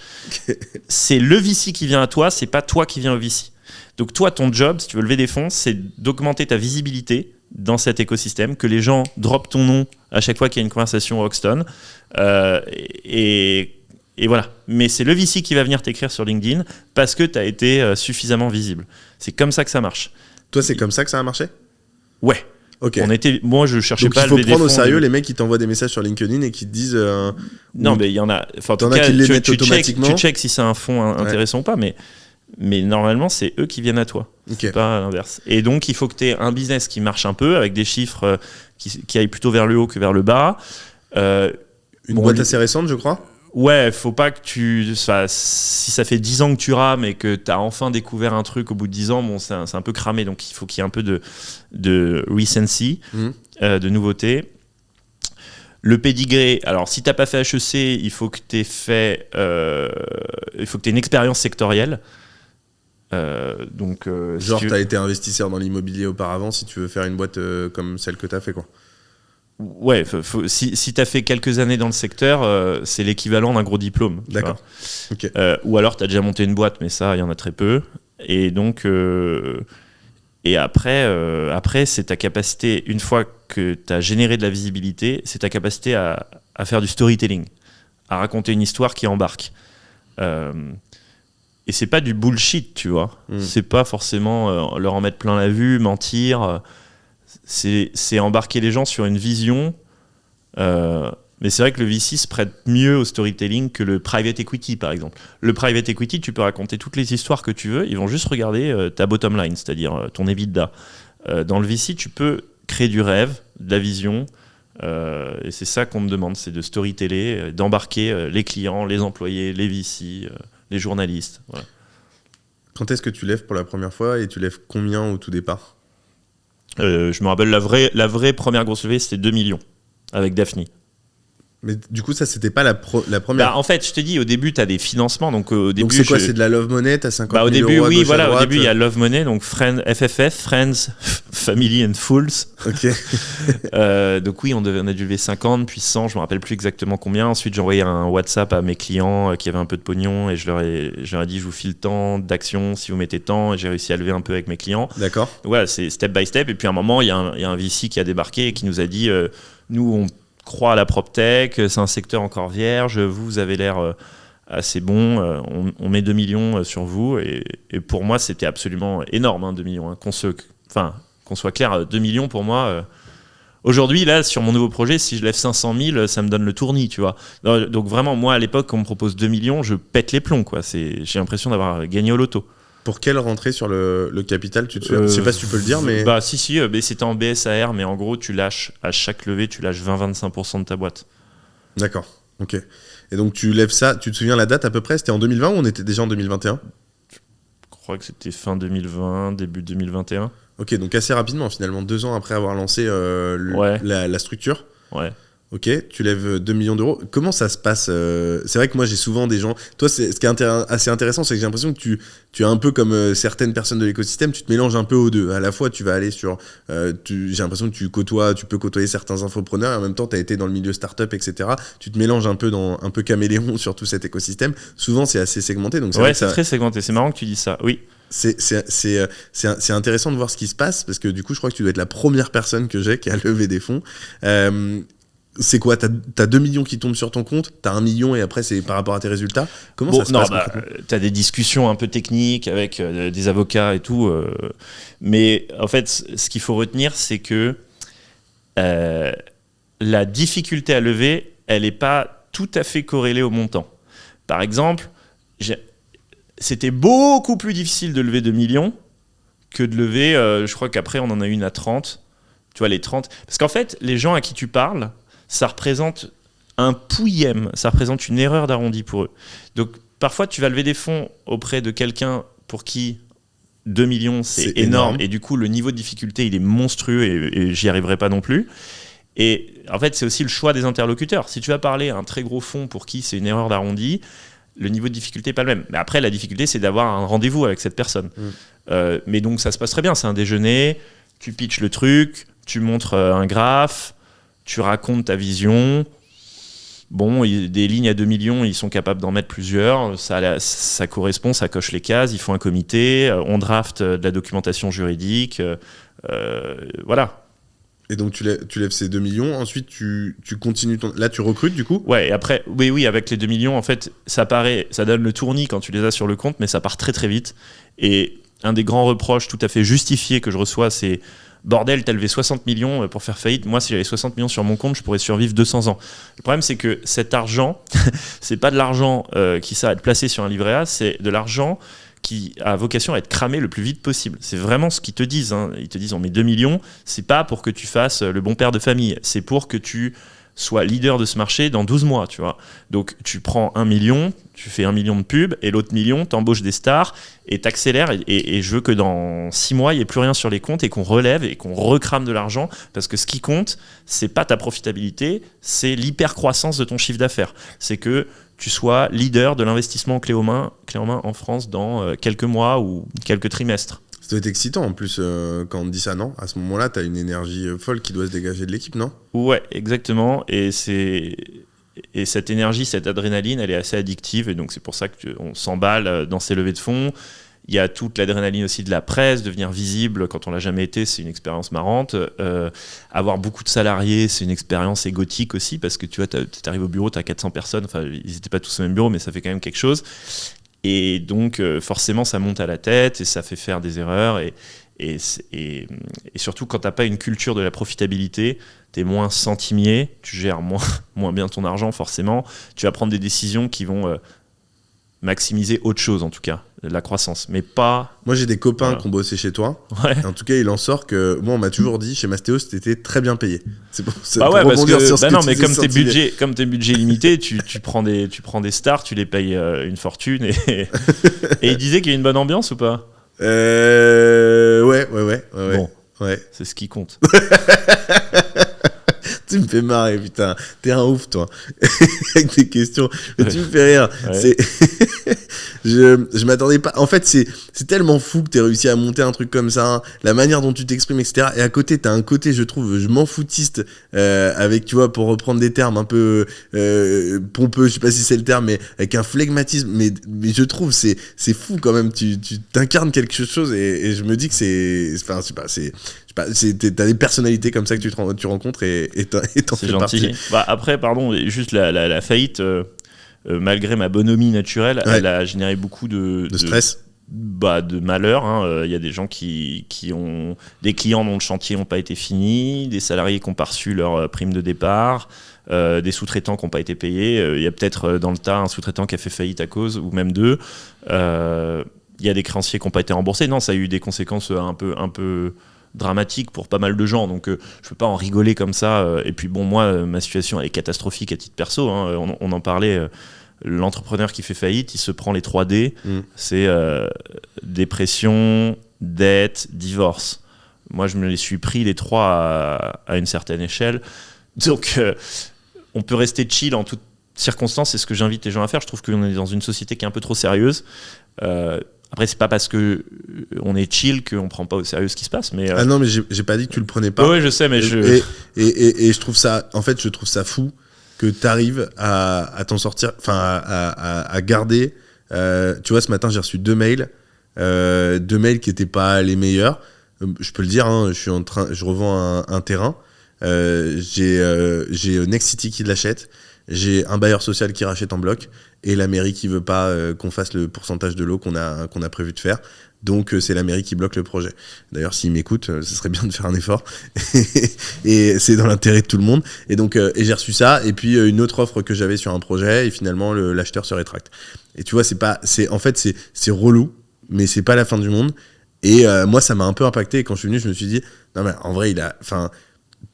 C'est le VC qui vient à toi, c'est pas toi qui viens au VC. Donc toi, ton job, si tu veux lever des fonds, c'est d'augmenter ta visibilité dans cet écosystème, que les gens droppent ton nom à chaque fois qu'il y a une conversation au Hoxton. Et voilà. Mais c'est le VC qui va venir t'écrire sur LinkedIn parce que tu as été suffisamment visible. C'est comme ça que ça marche. Toi, c'est comme ça que ça a marché ? Ouais. Okay. Moi, je cherchais donc pas à lever des fonds. Il faut prendre au sérieux les mecs qui t'envoient des messages sur LinkedIn et qui te disent... non, mais il y en a... Enfin, en tout cas, tu check si c'est un fonds intéressant ou pas, mais normalement, c'est eux qui viennent à toi. Okay. C'est pas l'inverse. Et donc, il faut que tu aies un business qui marche un peu, avec des chiffres qui aillent plutôt vers le haut que vers le bas. Une boîte assez récente, je crois. Ouais, faut pas que si ça fait 10 ans que tu rames et que tu as enfin découvert un truc au bout de 10 ans, bon, c'est un peu cramé, donc il faut qu'il y ait un peu de recency, de nouveauté. Le pédigré, alors si t'as pas fait HEC, il faut que tu aies une expérience sectorielle. Genre, t'as été investisseur dans l'immobilier auparavant, si tu veux faire une boîte comme celle que t'as fait, quoi. Ouais, si tu as fait quelques années dans le secteur, c'est l'équivalent d'un gros diplôme. D'accord. Okay. Ou alors tu as déjà monté une boîte, mais ça, il y en a très peu. Et donc, après, c'est ta capacité, une fois que tu as généré de la visibilité, c'est ta capacité à faire du storytelling, à raconter une histoire qui embarque. Et c'est pas du bullshit, tu vois. C'est pas forcément leur en mettre plein la vue, mentir. C'est embarquer les gens sur une vision Mais c'est vrai que le VC se prête mieux au storytelling que le private equity, par exemple. Le private equity, tu peux raconter toutes les histoires que tu veux, ils vont juste regarder ta bottom line, c'est-à-dire ton EBITDA. Dans le VC, tu peux créer du rêve, de la vision, et c'est ça qu'on me demande, c'est de storyteller, d'embarquer les clients, les employés, les VC, les journalistes. Voilà. Quand est-ce que tu lèves pour la première fois et tu lèves combien au tout départ ? Je me rappelle, la vraie première grosse levée, c'était 2 millions avec Daphne. Mais du coup, ça, c'était pas la première. En fait, je te dis, au début, tu as des financements. Donc, c'est quoi ? C'est de la Love Money ? Tu as 50 000 au début, euros à gauche, à droite. Au début, il y a Love Money, donc FFF, Friends, Family and Fools. Ok. Donc oui, on a dû lever 50, puis 100, je me rappelle plus exactement combien. Ensuite, j'ai envoyé un WhatsApp à mes clients qui avaient un peu de pognon et je leur ai dit, je vous file tant d'actions si vous mettez tant. Et j'ai réussi à lever un peu avec mes clients. D'accord. Donc, voilà, c'est step by step. Et puis à un moment, il y a un VC qui a débarqué et qui nous a dit, nous, on croit à la PropTech, c'est un secteur encore vierge, vous avez l'air assez bon, on met 2 millions sur vous, et pour moi c'était absolument énorme, 2 millions, qu'on soit clair, 2 millions pour moi, aujourd'hui là sur mon nouveau projet, si je lève 500 000, ça me donne le tournis, tu vois. Donc vraiment, moi à l'époque, quand on me propose 2 millions, je pète les plombs, quoi. J'ai l'impression d'avoir gagné au loto. Pour quelle rentrée sur le capital, tu te souviens ? Je sais pas si tu peux le dire, mais... Si, c'était en BSAR, mais en gros, tu lâches, à chaque levée, tu lâches 20-25% de ta boîte. D'accord, ok. Et donc, tu lèves ça, tu te souviens la date à peu près ? C'était en 2020 ou on était déjà en 2021 ? Je crois que c'était fin 2020, début 2021. Ok, donc assez rapidement, finalement, 2 ans après avoir lancé la structure. Ouais. Ok, tu lèves 2 millions d'euros. Comment ça se passe ? C'est vrai que moi, j'ai souvent des gens... Toi, ce qui est assez intéressant, c'est que j'ai l'impression que tu es un peu comme certaines personnes de l'écosystème, tu te mélanges un peu aux deux. À la fois, tu vas aller sur... j'ai l'impression que tu peux côtoyer certains infopreneurs, et en même temps, tu as été dans le milieu startup, etc. Tu te mélanges un peu caméléon sur tout cet écosystème. Souvent, c'est assez segmenté. Donc c'est très segmenté. C'est marrant que tu dises ça, oui. C'est intéressant de voir ce qui se passe, parce que du coup, je crois que tu dois être la première personne que j'ai qui a levé des fonds. C'est quoi ? T'as 2 millions qui tombent sur ton compte, t'as 1 million et après c'est par rapport à tes résultats. Comment ça se passe ? T'as des discussions un peu techniques avec des avocats et tout. Mais en fait, ce qu'il faut retenir, c'est que la difficulté à lever, elle n'est pas tout à fait corrélée au montant. Par exemple, c'était beaucoup plus difficile de lever 2 millions que de lever, je crois qu'après on en a une à 30. Tu vois, les 30. Parce qu'en fait, les gens à qui tu parles, ça représente un pouillème, ça représente une erreur d'arrondi pour eux. Donc parfois tu vas lever des fonds auprès de quelqu'un pour qui 2 millions c'est énorme, et du coup le niveau de difficulté il est monstrueux et j'y arriverai pas non plus. Et en fait c'est aussi le choix des interlocuteurs. Si tu vas parler à un très gros fonds pour qui c'est une erreur d'arrondi, le niveau de difficulté n'est pas le même. Mais après la difficulté c'est d'avoir un rendez-vous avec cette personne. Mais donc ça se passe très bien, c'est un déjeuner, tu pitches le truc, tu montres un graphe, tu racontes ta vision. Bon, des lignes à 2 millions, ils sont capables d'en mettre plusieurs. Ça correspond, ça coche les cases. Ils font un comité, on draft de la documentation juridique. Voilà. Et donc, tu lèves ces 2 millions. Ensuite, tu continues. Là, tu recrutes du coup ? Ouais, et après, oui, avec les 2 millions, en fait, ça donne le tournis quand tu les as sur le compte, mais ça part très, très vite. Et un des grands reproches tout à fait justifiés que je reçois, c'est bordel, t'as levé 60 millions pour faire faillite. Moi, si j'avais 60 millions sur mon compte, je pourrais survivre 200 ans. Le problème, c'est que cet argent, c'est pas de l'argent qui sert à être placé sur un livret A, c'est de l'argent qui a vocation à être cramé le plus vite possible. C'est vraiment ce qu'ils te disent. Ils te disent, on met 2 millions, c'est pas pour que tu fasses le bon père de famille, c'est pour que tu sois leader de ce marché dans 12 mois, tu vois. Donc, tu prends 1 million, tu fais 1 million de pubs, et l'autre million, t'embauches des stars, et t'accélères, et je veux que dans 6 mois, il n'y ait plus rien sur les comptes, et qu'on relève, et qu'on recrame de l'argent, parce que ce qui compte, c'est pas ta profitabilité, c'est l'hypercroissance de ton chiffre d'affaires. C'est que tu sois leader de l'investissement clé en main en France dans quelques mois ou quelques trimestres. Ça doit être excitant en plus quand on te dit ça, non ? À ce moment-là, tu as une énergie folle qui doit se dégager de l'équipe, non ? Ouais, exactement. Et cette énergie, cette adrénaline, elle est assez addictive. Et donc, c'est pour ça qu'on s'emballe dans ces levées de fonds. Il y a toute l'adrénaline aussi de la presse, devenir visible quand on l'a jamais été, c'est une expérience marrante. Avoir beaucoup de salariés, c'est une expérience égotique aussi, parce que tu vois, t'arrives au bureau, tu as 400 personnes. Enfin, ils n'étaient pas tous au même bureau, mais ça fait quand même quelque chose. Et donc, forcément, ça monte à la tête et ça fait faire des erreurs. Et surtout, quand tu n'as pas une culture de la profitabilité, tu es moins centimier, tu gères moins bien ton argent, forcément. Tu vas prendre des décisions qui vont maximiser autre chose, en tout cas, la croissance. Mais pas... Moi, j'ai des copains qui ont bossé chez toi. Ouais. En tout cas, il en sort que... Moi, on m'a toujours dit, chez Mastéos, t'étais très bien payé. C'est pour ça. Bah ouais, parce que... non, mais comme tes budgets limités, tu prends des stars, tu les payes une fortune. Et il disait qu'il y a une bonne ambiance ou pas ? Ouais. Bon, ouais. C'est ce qui compte. Tu me fais marrer, putain. T'es un ouf, toi. Avec des questions. Mais tu me fais rire. Ouais. Je m'attendais pas. En fait, c'est tellement fou que t'aies réussi à monter un truc comme ça. Hein. La manière dont tu t'exprimes, etc. Et à côté, t'as un côté, je trouve, je m'en foutiste. Avec, tu vois, pour reprendre des termes un peu pompeux, je sais pas si c'est le terme, mais avec un flegmatisme. Mais je trouve, c'est fou quand même. Tu t'incarnes quelque chose et je me dis que c'est. Enfin, t'as des personnalités comme ça que tu rencontres et t'en fais gentil. Partie. Bah après, pardon, juste la faillite, malgré ma bonhomie naturelle, elle a généré beaucoup de stress. De malheur. Il y a des gens qui ont des clients dont le chantier n'ont pas été fini, des salariés qui n'ont pas reçu leur prime de départ, des sous-traitants qui n'ont pas été payés. Il y a peut-être dans le tas un sous-traitant qui a fait faillite à cause, ou même deux. Il y a des créanciers qui n'ont pas été remboursés. Non, ça a eu des conséquences un peu dramatique pour pas mal de gens, donc je peux pas en rigoler comme ça. Et puis bon, moi, ma situation est catastrophique à titre perso. On en parlait. L'entrepreneur qui fait faillite, il se prend les 3D. C'est dépression, dette, divorce. Moi, je me les suis pris les trois à une certaine échelle. Donc, on peut rester chill en toutes circonstances. C'est ce que j'invite les gens à faire. Je trouve qu'on est dans une société qui est un peu trop sérieuse. Après, c'est pas parce que on est chill qu'on prend pas au sérieux ce qui se passe. Mais Ah non, mais j'ai pas dit que tu le prenais pas. Ouais, je sais, mais et je trouve ça, en fait, je trouve ça fou que t'arrives à t'en sortir, enfin, à garder. Tu vois, ce matin, j'ai reçu 2 mails qui étaient pas les meilleurs. Je peux le dire, hein, je revends un terrain. J'ai Next City qui l'achète. J'ai un bailleur social qui rachète en bloc et la mairie qui veut pas qu'on fasse le pourcentage de l'eau qu'on a prévu de faire. Donc c'est la mairie qui bloque le projet. D'ailleurs, s'ils m'écoutent, ce serait bien de faire un effort. Et c'est dans l'intérêt de tout le monde. Et donc et j'ai reçu ça. Et puis une autre offre que j'avais sur un projet et finalement l'acheteur se rétracte. Et tu vois, c'est relou, mais c'est pas la fin du monde. Et moi, ça m'a un peu impacté. Et quand je suis venu, je me suis dit, non mais en vrai,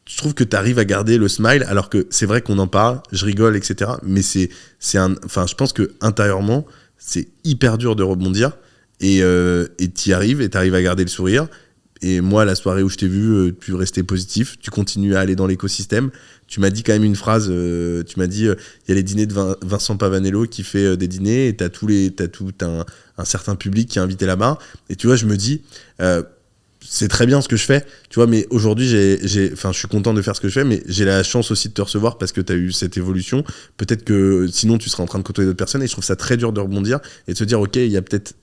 je trouve que tu arrives à garder le smile, alors que c'est vrai qu'on en parle, je rigole, etc. Mais je pense que intérieurement, c'est hyper dur de rebondir. Et t'y arrives, et t'arrives à garder le sourire. Et moi, la soirée où je t'ai vu, tu restais positif, tu continues à aller dans l'écosystème. Tu m'as dit quand même une phrase, tu m'as dit, il y a les dîners de Vincent Pavanello qui fait des dîners, et t'as tout un certain public qui est invité là-bas. Et tu vois, je me dis... c'est très bien ce que je fais, tu vois, mais aujourd'hui, je suis content de faire ce que je fais, mais j'ai la chance aussi de te recevoir parce que tu as eu cette évolution. Peut-être que sinon, tu serais en train de côtoyer d'autres personnes et je trouve ça très dur de rebondir et de se dire, ok, il y a peut-être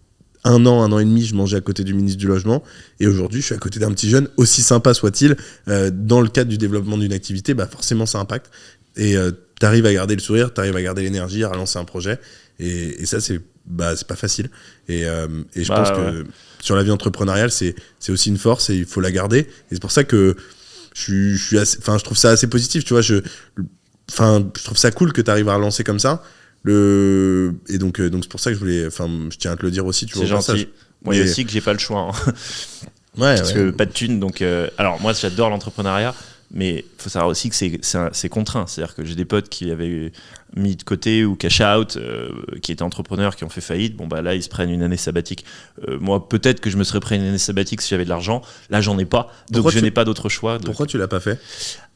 un an et demi, je mangeais à côté du ministre du Logement et aujourd'hui, je suis à côté d'un petit jeune, aussi sympa soit-il, dans le cadre du développement d'une activité, bah forcément, ça impacte. Et tu arrives à garder le sourire, tu arrives à garder l'énergie, à relancer un projet et ça, c'est pas facile. Et je pense que sur la vie entrepreneuriale, c'est aussi une force et il faut la garder. Et c'est pour ça que je trouve ça assez positif, tu vois. Je trouve ça cool que tu arrives à relancer comme ça. Et donc c'est pour ça que je tiens à te le dire aussi. Tu vois, c'est gentil. Moi, il y a aussi que j'ai pas le choix. Hein. Parce que pas de thunes. Donc, alors moi, j'adore l'entrepreneuriat. Mais il faut savoir aussi que c'est contraint. C'est-à-dire que j'ai des potes qui avaient mis de côté ou cash out, qui étaient entrepreneurs, qui ont fait faillite. Bon, bah là, ils se prennent une année sabbatique. Moi, peut-être que je me serais pris une année sabbatique si j'avais de l'argent. Là, j'en ai pas. Donc, je n'ai pas d'autre choix. Pourquoi tu l'as pas fait ?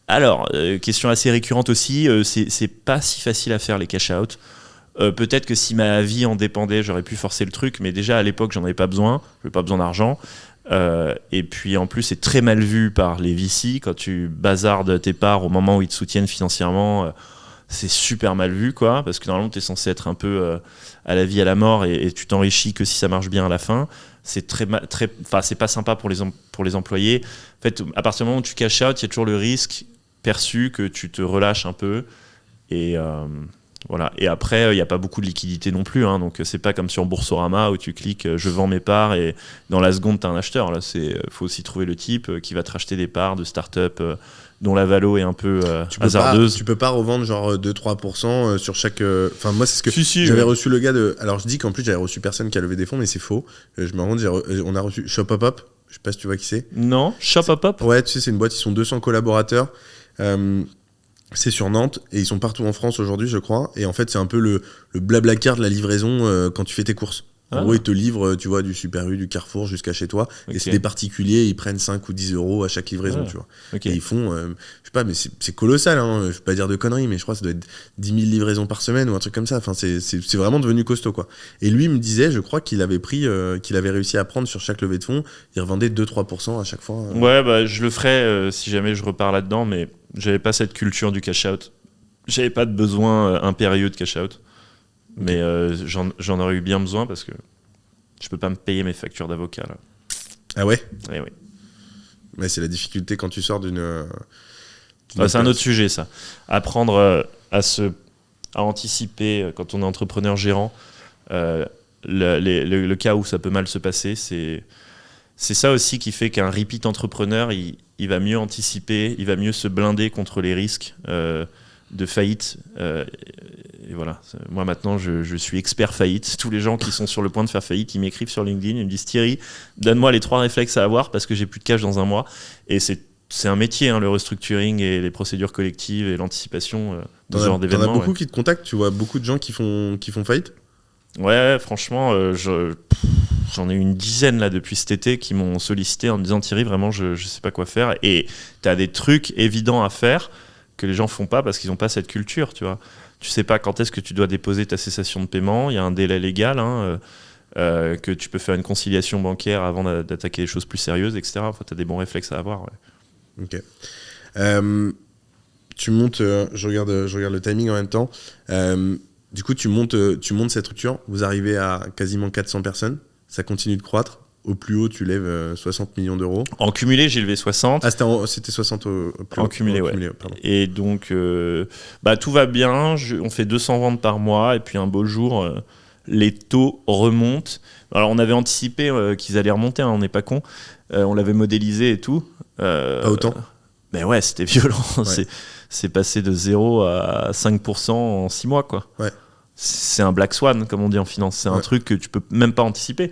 Alors, question assez récurrente aussi, c'est pas si facile à faire les cash out. Peut-être que si ma vie en dépendait, j'aurais pu forcer le truc. Mais déjà, à l'époque, j'en avais pas besoin. Je n'avais pas besoin d'argent. Et puis en plus c'est très mal vu par les VC quand tu bazardes tes parts au moment où ils te soutiennent financièrement, c'est super mal vu quoi, parce que normalement tu es censé être un peu à la vie à la mort et tu t'enrichis que si ça marche bien à la fin. C'est c'est pas sympa pour les employés. En fait, à partir du moment où tu cash out, il y a toujours le risque perçu que tu te relâches un peu et Voilà. Et après, il n'y a pas beaucoup de liquidité non plus. Hein, donc, c'est pas comme sur Boursorama où tu cliques je vends mes parts et dans la seconde, tu as un acheteur. Là, faut aussi trouver le type qui va te racheter des parts de start-up dont la valo est un peu hasardeuse. Tu peux pas revendre genre 2-3% sur chaque. Enfin, moi, c'est ce que. Si, j'avais reçu le gars de. Alors, je dis qu'en plus, j'avais reçu personne qui a levé des fonds, mais c'est faux. Je me rends compte, on a reçu Shop Up Up. Je sais pas si tu vois qui c'est. Non, Shop Up Up. Ouais, tu sais, c'est une boîte, ils sont 200 collaborateurs. C'est sur Nantes et ils sont partout en France aujourd'hui, je crois. Et en fait, c'est un peu le Blablacar de la livraison quand tu fais tes courses. En gros, ils te livrent, tu vois, du Super U, du Carrefour jusqu'à chez toi. Okay. Et c'est des particuliers, ils prennent 5 ou 10 euros à chaque livraison, tu vois. Okay. Et ils font, je sais pas, mais c'est colossal, hein. Je vais pas dire de conneries, mais je crois que ça doit être 10 000 livraisons par semaine ou un truc comme ça. Enfin, c'est vraiment devenu costaud, quoi. Et lui, il me disait, je crois qu'il avait réussi à prendre sur chaque levée de fonds, il revendait 2-3% à chaque fois. Ouais, bah, je le ferais si jamais je repars là-dedans, mais j'avais pas cette culture du cash-out. J'avais pas de besoin impérieux de cash-out. Mais j'en aurais eu bien besoin parce que je peux pas me payer mes factures d'avocat là. Ah ouais ? Oui. Mais c'est la difficulté quand tu sors d'une c'est un autre sujet, ça. Apprendre à anticiper quand on est entrepreneur gérant le cas où ça peut mal se passer. C'est ça aussi qui fait qu'un repeat entrepreneur, il va mieux anticiper, il va mieux se blinder contre les risques de faillite. Et voilà. Moi maintenant je suis expert faillite. Tous les gens qui sont sur le point de faire faillite, ils m'écrivent sur LinkedIn, ils me disent Thierry, donne-moi les 3 réflexes à avoir parce que j'ai plus de cash dans un mois. Et c'est un métier, hein, le restructuring et les procédures collectives et l'anticipation de ce genre d'événements. T'en as beaucoup qui te contactent, tu vois beaucoup de gens qui font faillite. Ouais, franchement, j'en ai une dizaine là depuis cet été qui m'ont sollicité en me disant Thierry, vraiment je sais pas quoi faire. Et t'as des trucs évidents à faire que les gens font pas parce qu'ils n'ont pas cette culture, tu vois. Tu sais pas quand est-ce que tu dois déposer ta cessation de paiement, il y a un délai légal, hein, que tu peux faire une conciliation bancaire avant d'attaquer des choses plus sérieuses, etc. Enfin, tu as des bons réflexes à avoir. Ouais. Ok. Tu montes, je regarde le timing en même temps. Du coup, tu montes cette structure, vous arrivez à quasiment 400 personnes, ça continue de croître. Au plus haut, tu lèves 60 millions d'euros. En cumulé, j'ai levé 60. Ah, c'était 60 en cumulé, ouais. Et donc, tout va bien. On fait 200 ventes par mois. Et puis, un beau jour, les taux remontent. Alors, on avait anticipé qu'ils allaient remonter. Hein, on n'est pas con. On l'avait modélisé et tout. Pas autant. Mais ouais, c'était violent. Ouais. C'est passé de 0 à 5% en 6 mois, quoi. Ouais. C'est un black swan, comme on dit en finance. C'est un truc que tu peux même pas anticiper.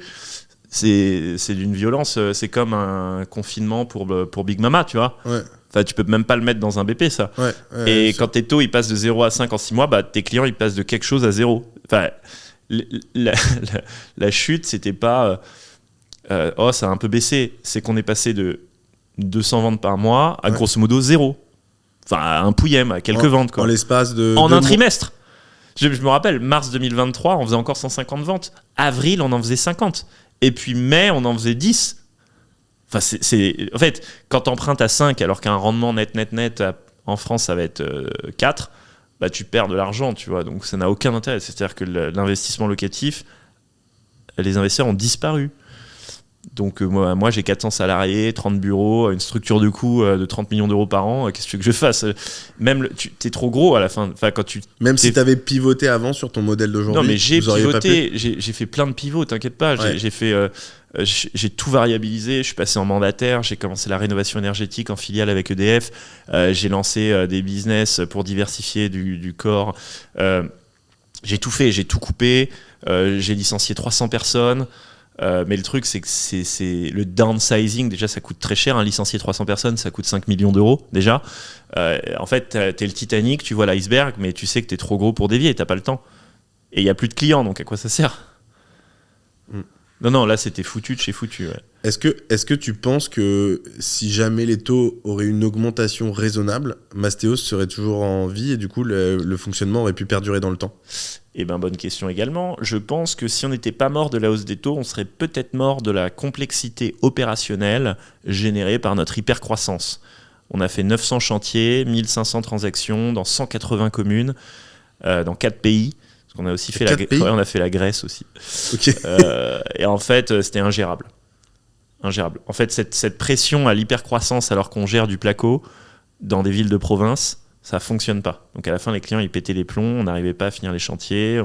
C'est d'une violence, c'est comme un confinement pour Big Mama, tu vois. Ouais. Enfin, tu peux même pas le mettre dans un BP, ça. Ouais, et quand tes taux ils passent de 0 à 5 en 6 mois, tes clients ils passent de quelque chose à 0. Enfin, la chute, c'était pas ça a un peu baissé. C'est qu'on est passé de 200 ventes par mois à grosso modo 0. Enfin, à un pouillem, à quelques ventes, quoi. En l'espace de. En un trimestre. Je me rappelle, mars 2023, on faisait encore 150 ventes. Avril, on en faisait 50. Et puis mai, on en faisait 10. Enfin, en fait, quand tu empruntes à 5 alors qu'un rendement net en France, ça va être 4, tu perds de l'argent, tu vois. Donc ça n'a aucun intérêt. C'est-à-dire que l'investissement locatif, les investisseurs ont disparu. Donc moi j'ai 400 salariés, 30 bureaux, une structure de coûts de 30 millions d'euros par an. Qu'est-ce que tu veux que je fasse ? Même t'es trop gros à la fin. Enfin, même si t'avais pivoté avant sur ton modèle d'aujourd'hui. Non, mais j'ai pivoté, j'ai fait plein de pivots, t'inquiète pas. Ouais. J'ai tout variabilisé. Je suis passé en mandataire. J'ai commencé la rénovation énergétique en filiale avec EDF. J'ai lancé des business pour diversifier du corps. J'ai tout fait, j'ai tout coupé. J'ai licencié 300 personnes. Mais le truc, c'est que c'est le downsizing. Déjà, ça coûte très cher. Licencier 300 personnes, ça coûte 5 millions d'euros déjà. En fait, t'es le Titanic, tu vois l'iceberg, mais tu sais que t'es trop gros pour dévier, t'as pas le temps. Et il n'y a plus de clients, donc à quoi ça sert ? Non, là, c'était foutu de chez foutu. Ouais. Est-ce que tu penses que si jamais les taux auraient une augmentation raisonnable, Mastéos serait toujours en vie et du coup, le fonctionnement aurait pu perdurer dans le temps ? Eh bien, bonne question également. Je pense que si on n'était pas mort de la hausse des taux, on serait peut-être mort de la complexité opérationnelle générée par notre hypercroissance. On a fait 900 chantiers, 1500 transactions dans 180 communes, dans 4 pays. Parce qu'on a aussi fait on a fait la Grèce aussi. Okay. Et en fait, c'était ingérable. En fait, cette pression à l'hypercroissance alors qu'on gère du placo dans des villes de province, ça fonctionne pas. Donc à la fin, les clients ils pétaient les plombs, on n'arrivait pas à finir les chantiers,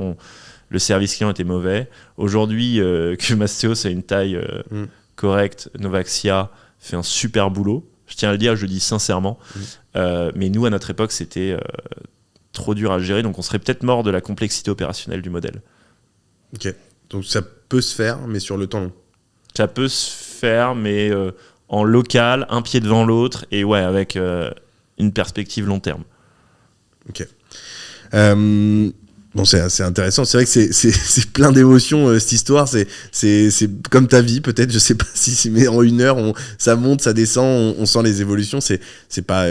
le service client était mauvais. Aujourd'hui, que Mastéos a une taille correcte, Novaxia fait un super boulot. Je tiens à le dire, je le dis sincèrement. Mais nous, à notre époque, c'était trop dur à gérer, donc on serait peut-être mort de la complexité opérationnelle du modèle. Ok, donc ça peut se faire, mais sur le temps long. Ça peut se faire, mais en local, un pied devant l'autre, et ouais, avec une perspective long terme. Ok. Bon, c'est intéressant. C'est vrai que c'est plein d'émotions, cette histoire. C'est comme ta vie, peut-être. Je sais pas si mais en 1 heure, ça monte, ça descend, on sent les évolutions. C'est pas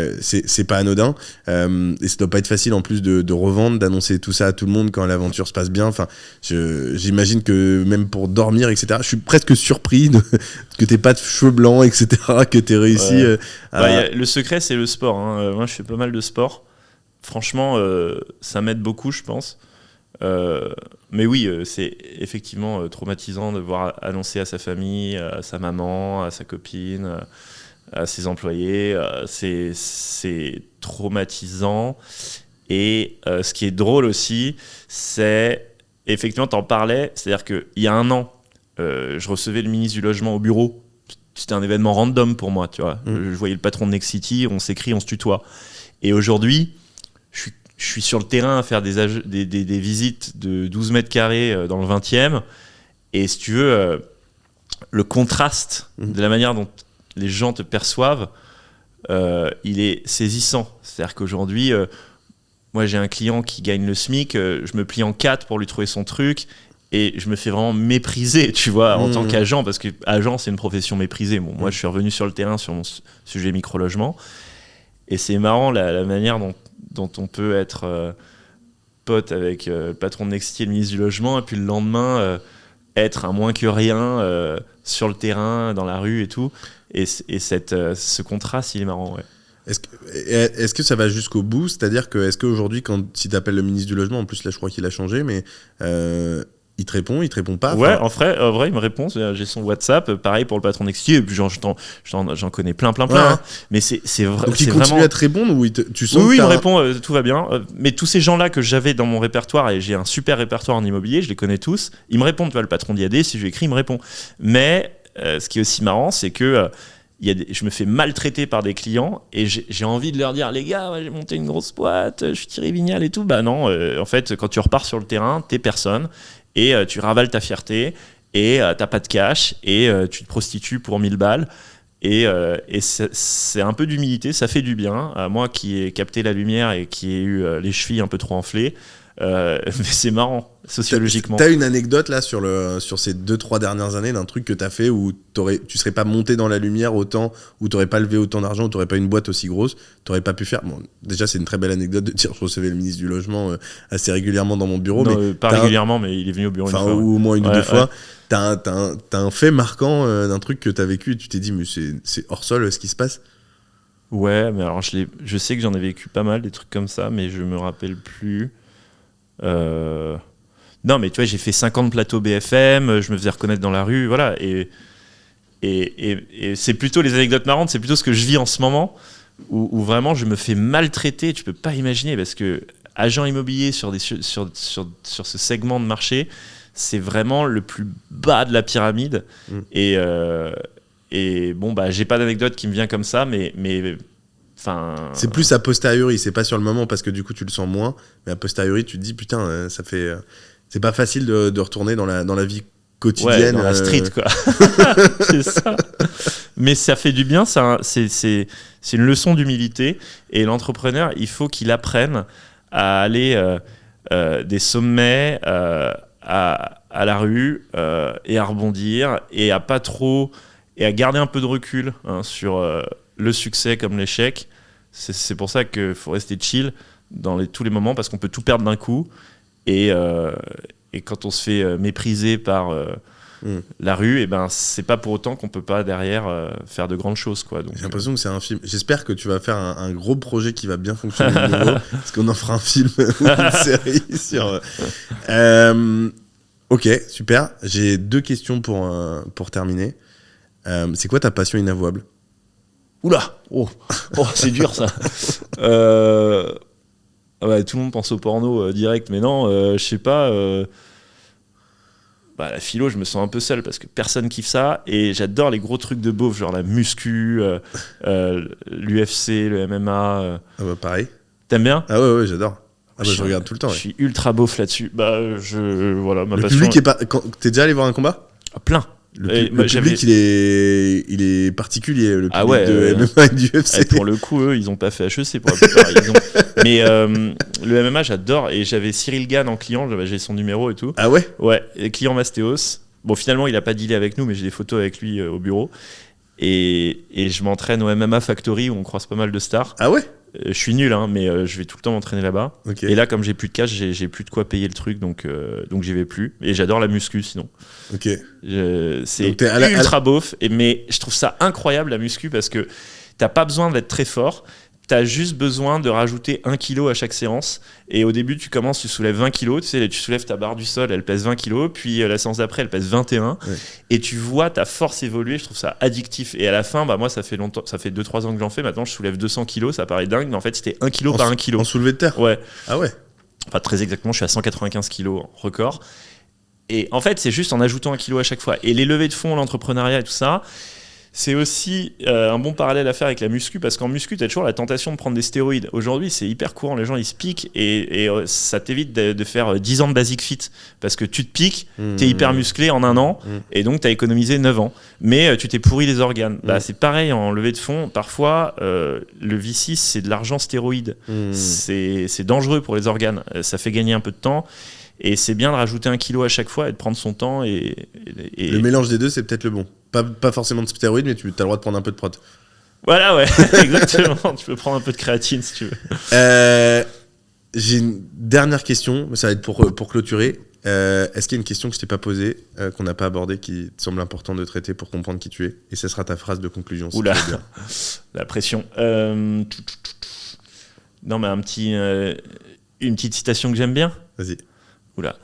anodin. Et ça doit pas être facile, en plus, de revendre, d'annoncer tout ça à tout le monde quand l'aventure se passe bien. Enfin, j'imagine que même pour dormir, etc., je suis presque surpris que t'aies pas de cheveux blancs, etc., que t'aies réussi le secret, c'est le sport. Hein. Moi, je fais pas mal de sport. Franchement, ça m'aide beaucoup, je pense. Mais oui, c'est effectivement traumatisant de voir annoncer à sa famille, à sa maman, à sa copine, à ses employés. C'est traumatisant. Et ce qui est drôle aussi, c'est effectivement, t'en parlais, c'est-à-dire qu'il y a 1 an, je recevais le ministre du Logement au bureau. C'était un événement random pour moi, tu vois. Je voyais le patron de Nexity, on s'écrit, on se tutoie. Et aujourd'hui, je suis sur le terrain à faire des visites de 12 mètres carrés dans le 20e. Et si tu veux, le contraste de la manière dont les gens te perçoivent, il est saisissant. C'est-à-dire qu'aujourd'hui, moi j'ai un client qui gagne le SMIC, je me plie en 4 pour lui trouver son truc. Et je me fais vraiment mépriser, tu vois, en tant qu'agent, parce que agent, c'est une profession méprisée. Bon, moi, je suis revenu sur le terrain sur mon sujet micro-logement. Et c'est marrant la manière dont on peut être pote avec le patron de Nexity et le ministre du Logement, et puis le lendemain être un moins que rien sur le terrain, dans la rue et tout. Et ce contraste, il est marrant, ouais. Est-ce que ça va jusqu'au bout? C'est-à-dire que, est-ce qu'aujourd'hui, si tu appelles le ministre du Logement, en plus là je crois qu'il a changé, mais il te répond pas? Ouais, en vrai, il me répond. J'ai son WhatsApp, pareil pour le patron Nexity, et puis j'en connais plein. Ouais. Hein. Mais c'est vrai. Donc il continue à te répondre ou tu sens Oui, il me répond, tout va bien. Mais tous ces gens-là que j'avais dans mon répertoire, et j'ai un super répertoire en immobilier, je les connais tous, ils me répondent. Tu vois, le patron d'IAD, si je lui écris, il me répond. Mais ce qui est aussi marrant, c'est que je me fais maltraiter par des clients et j'ai envie de leur dire, les gars, j'ai monté une grosse boîte, je suis Thierry Vignal et tout. Bah non, en fait, quand tu repars sur le terrain, t'es personne. Et tu ravales ta fierté, et t'as pas de cash, et tu te prostitues pour 1000 balles. Et c'est un peu d'humilité, ça fait du bien. Moi qui ai capté la lumière et qui ai eu les chevilles un peu trop enflées, mais c'est marrant, sociologiquement. T'as une anecdote là sur ces 2-3 dernières années d'un truc que t'as fait où tu serais pas monté dans la lumière autant, où t'aurais pas levé autant d'argent, où t'aurais pas une boîte aussi grosse, t'aurais pas pu faire. Bon, déjà c'est une très belle anecdote de dire je recevais le ministre du Logement assez régulièrement dans mon bureau. Non, mais pas régulièrement, mais il est venu au bureau une fois. Ou au moins une ou deux fois. T'as un fait marquant d'un truc que t'as vécu et tu t'es dit mais c'est hors sol ce qui se passe. Ouais, mais alors je sais que j'en ai vécu pas mal des trucs comme ça, mais je me rappelle plus. Non, mais tu vois, j'ai fait 50 plateaux BFM, je me faisais reconnaître dans la rue, voilà. Et c'est plutôt les anecdotes marrantes, c'est plutôt ce que je vis en ce moment, où vraiment je me fais maltraiter. Tu peux pas imaginer, parce que agent immobilier sur ce segment de marché, c'est vraiment le plus bas de la pyramide. Et bon, bah, j'ai pas d'anecdote qui me vient comme ça, mais enfin, c'est plus a posteriori, c'est pas sur le moment parce que du coup tu le sens moins, mais a posteriori tu te dis putain, ça fait c'est pas facile de retourner dans la vie quotidienne, dans la street quoi. C'est ça. Mais ça fait du bien, c'est une leçon d'humilité, et l'entrepreneur, il faut qu'il apprenne à aller des sommets à la rue et à rebondir, et à pas trop, et à garder un peu de recul sur le succès comme l'échec. C'est pour ça qu'il faut rester chill dans tous les moments, parce qu'on peut tout perdre d'un coup, et quand on se fait mépriser par la rue, et ben c'est pas pour autant qu'on peut pas derrière faire de grandes choses, quoi. Donc, j'ai l'impression que c'est un film. J'espère que tu vas faire un gros projet qui va bien fonctionner de nouveau, parce qu'on en fera un film ou une série sur ok, super. J'ai 2 questions pour terminer. C'est quoi ta passion inavouable? Oula, oh, c'est dur ça. Ouais, tout le monde pense au porno direct, mais non, je sais pas. La philo, je me sens un peu seul parce que personne kiffe ça. Et j'adore les gros trucs de beauf, genre la muscu, l'UFC, le MMA. Ah bah pareil. T'aimes bien ? Ah ouais, j'adore. Ah bah je regarde tout le temps. Je suis ultra beauf là-dessus. Voilà, ma le passion. Public est pas. T'es déjà allé voir un combat ? Plein. Le public, il est particulier, le public de MMA et du UFC. Pour le coup, eux, ils ont pas fait HEC pour la plupart. Mais le MMA, j'adore. Et j'avais Cyril Gann en client, j'ai son numéro et tout. Ah ouais ? Ouais, client Mastéos. Bon, finalement, il a pas dealé avec nous, mais j'ai des photos avec lui au bureau. Et je m'entraîne au MMA Factory où on croise pas mal de stars. Ah ouais ? Je suis nul, hein, mais je vais tout le temps m'entraîner là-bas. Okay. Et là, comme j'ai plus de cash, j'ai plus de quoi payer le truc, donc j'y vais plus. Et j'adore la muscu, sinon. Ok. C'est ultra beauf, mais je trouve ça incroyable la muscu parce que t'as pas besoin d'être très fort. T'as juste besoin de rajouter 1 kg à chaque séance. Et au début, tu soulèves 20 kg. Tu soulèves ta barre du sol, elle pèse 20 kg. Puis la séance d'après, elle pèse 21. Ouais. Et tu vois ta force évoluer. Je trouve ça addictif. Et à la fin, moi, ça fait longtemps, ça fait 2-3 ans que j'en fais. Maintenant, je soulève 200 kg. Ça paraît dingue, mais en fait, c'était 1 kg par 1 kg. En soulevé de terre ? Ouais. Ah ouais ? Enfin, très exactement, je suis à 195 kg en record. Et en fait, c'est juste en ajoutant 1 kg à chaque fois. Et les levées de fonds, l'entrepreneuriat et tout ça, c'est aussi un bon parallèle à faire avec la muscu, parce qu'en muscu, tu as toujours la tentation de prendre des stéroïdes. Aujourd'hui, c'est hyper courant, les gens ils se piquent et ça t'évite de faire 10 ans de basic fit, parce que tu te piques, t'es hyper musclé en 1 an, et donc t'as économisé 9 ans. Mais tu t'es pourri les organes. C'est pareil en levée de fonds. Parfois, le V6, c'est de l'argent stéroïde. C'est dangereux pour les organes. Ça fait gagner un peu de temps. Et c'est bien de rajouter 1 kg à chaque fois et de prendre son temps. Et le mélange des deux, c'est peut-être le bon. Pas forcément de stéroïdes, mais tu as le droit de prendre un peu de prot. Voilà, ouais, exactement. Tu peux prendre un peu de créatine si tu veux. J'ai une dernière question, ça va être pour clôturer. Est-ce qu'il y a une question que je t'ai pas posée, qu'on n'a pas abordée, qui te semble important de traiter pour comprendre qui tu es ? Et ce sera ta phrase de conclusion. Oula, la pression. Non, mais une petite citation que j'aime bien. Vas-y. Oula.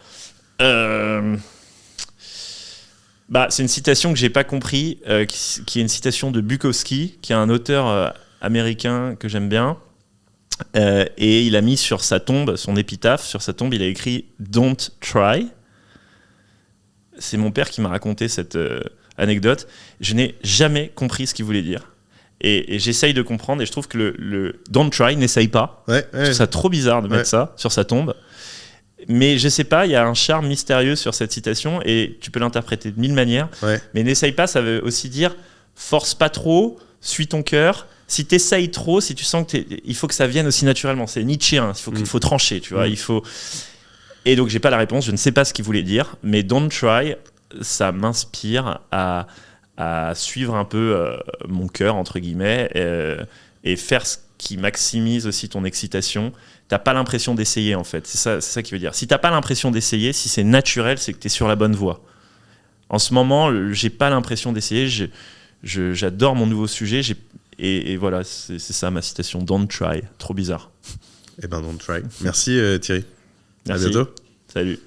C'est une citation que j'ai pas compris, qui est une citation de Bukowski, qui est un auteur américain que j'aime bien. Et il a mis sur sa tombe, son épitaphe, sur sa tombe, il a écrit « Don't try ». C'est mon père qui m'a raconté cette anecdote. Je n'ai jamais compris ce qu'il voulait dire. Et j'essaye de comprendre, et je trouve que le « Don't try », n'essaye pas. Je trouve ça trop bizarre de mettre ça sur sa tombe. Mais je sais pas, il y a un charme mistérieux sur cette citation et tu peux l'interpréter de 1000 manières. Mais n'essaye pas, ça veut aussi dire force pas trop, suis ton cœur. Si t'essayes trop, si tu sens que il faut que ça vienne aussi naturellement. C'est nietzschéen, il faut trancher, tu vois. Et donc j'ai pas la réponse, je ne sais pas ce qu'il voulait dire, mais don't try, ça m'inspire à suivre un peu mon cœur entre guillemets et faire ce qui maximise aussi ton excitation. T'as pas l'impression d'essayer en fait, c'est ça qui veut dire. Si t'as pas l'impression d'essayer, si c'est naturel, c'est que t'es sur la bonne voie. En ce moment, j'ai pas l'impression d'essayer, j'adore mon nouveau sujet, et voilà, c'est ça ma citation, don't try, trop bizarre. Eh ben don't try. Merci Thierry. Merci. À bientôt. Salut.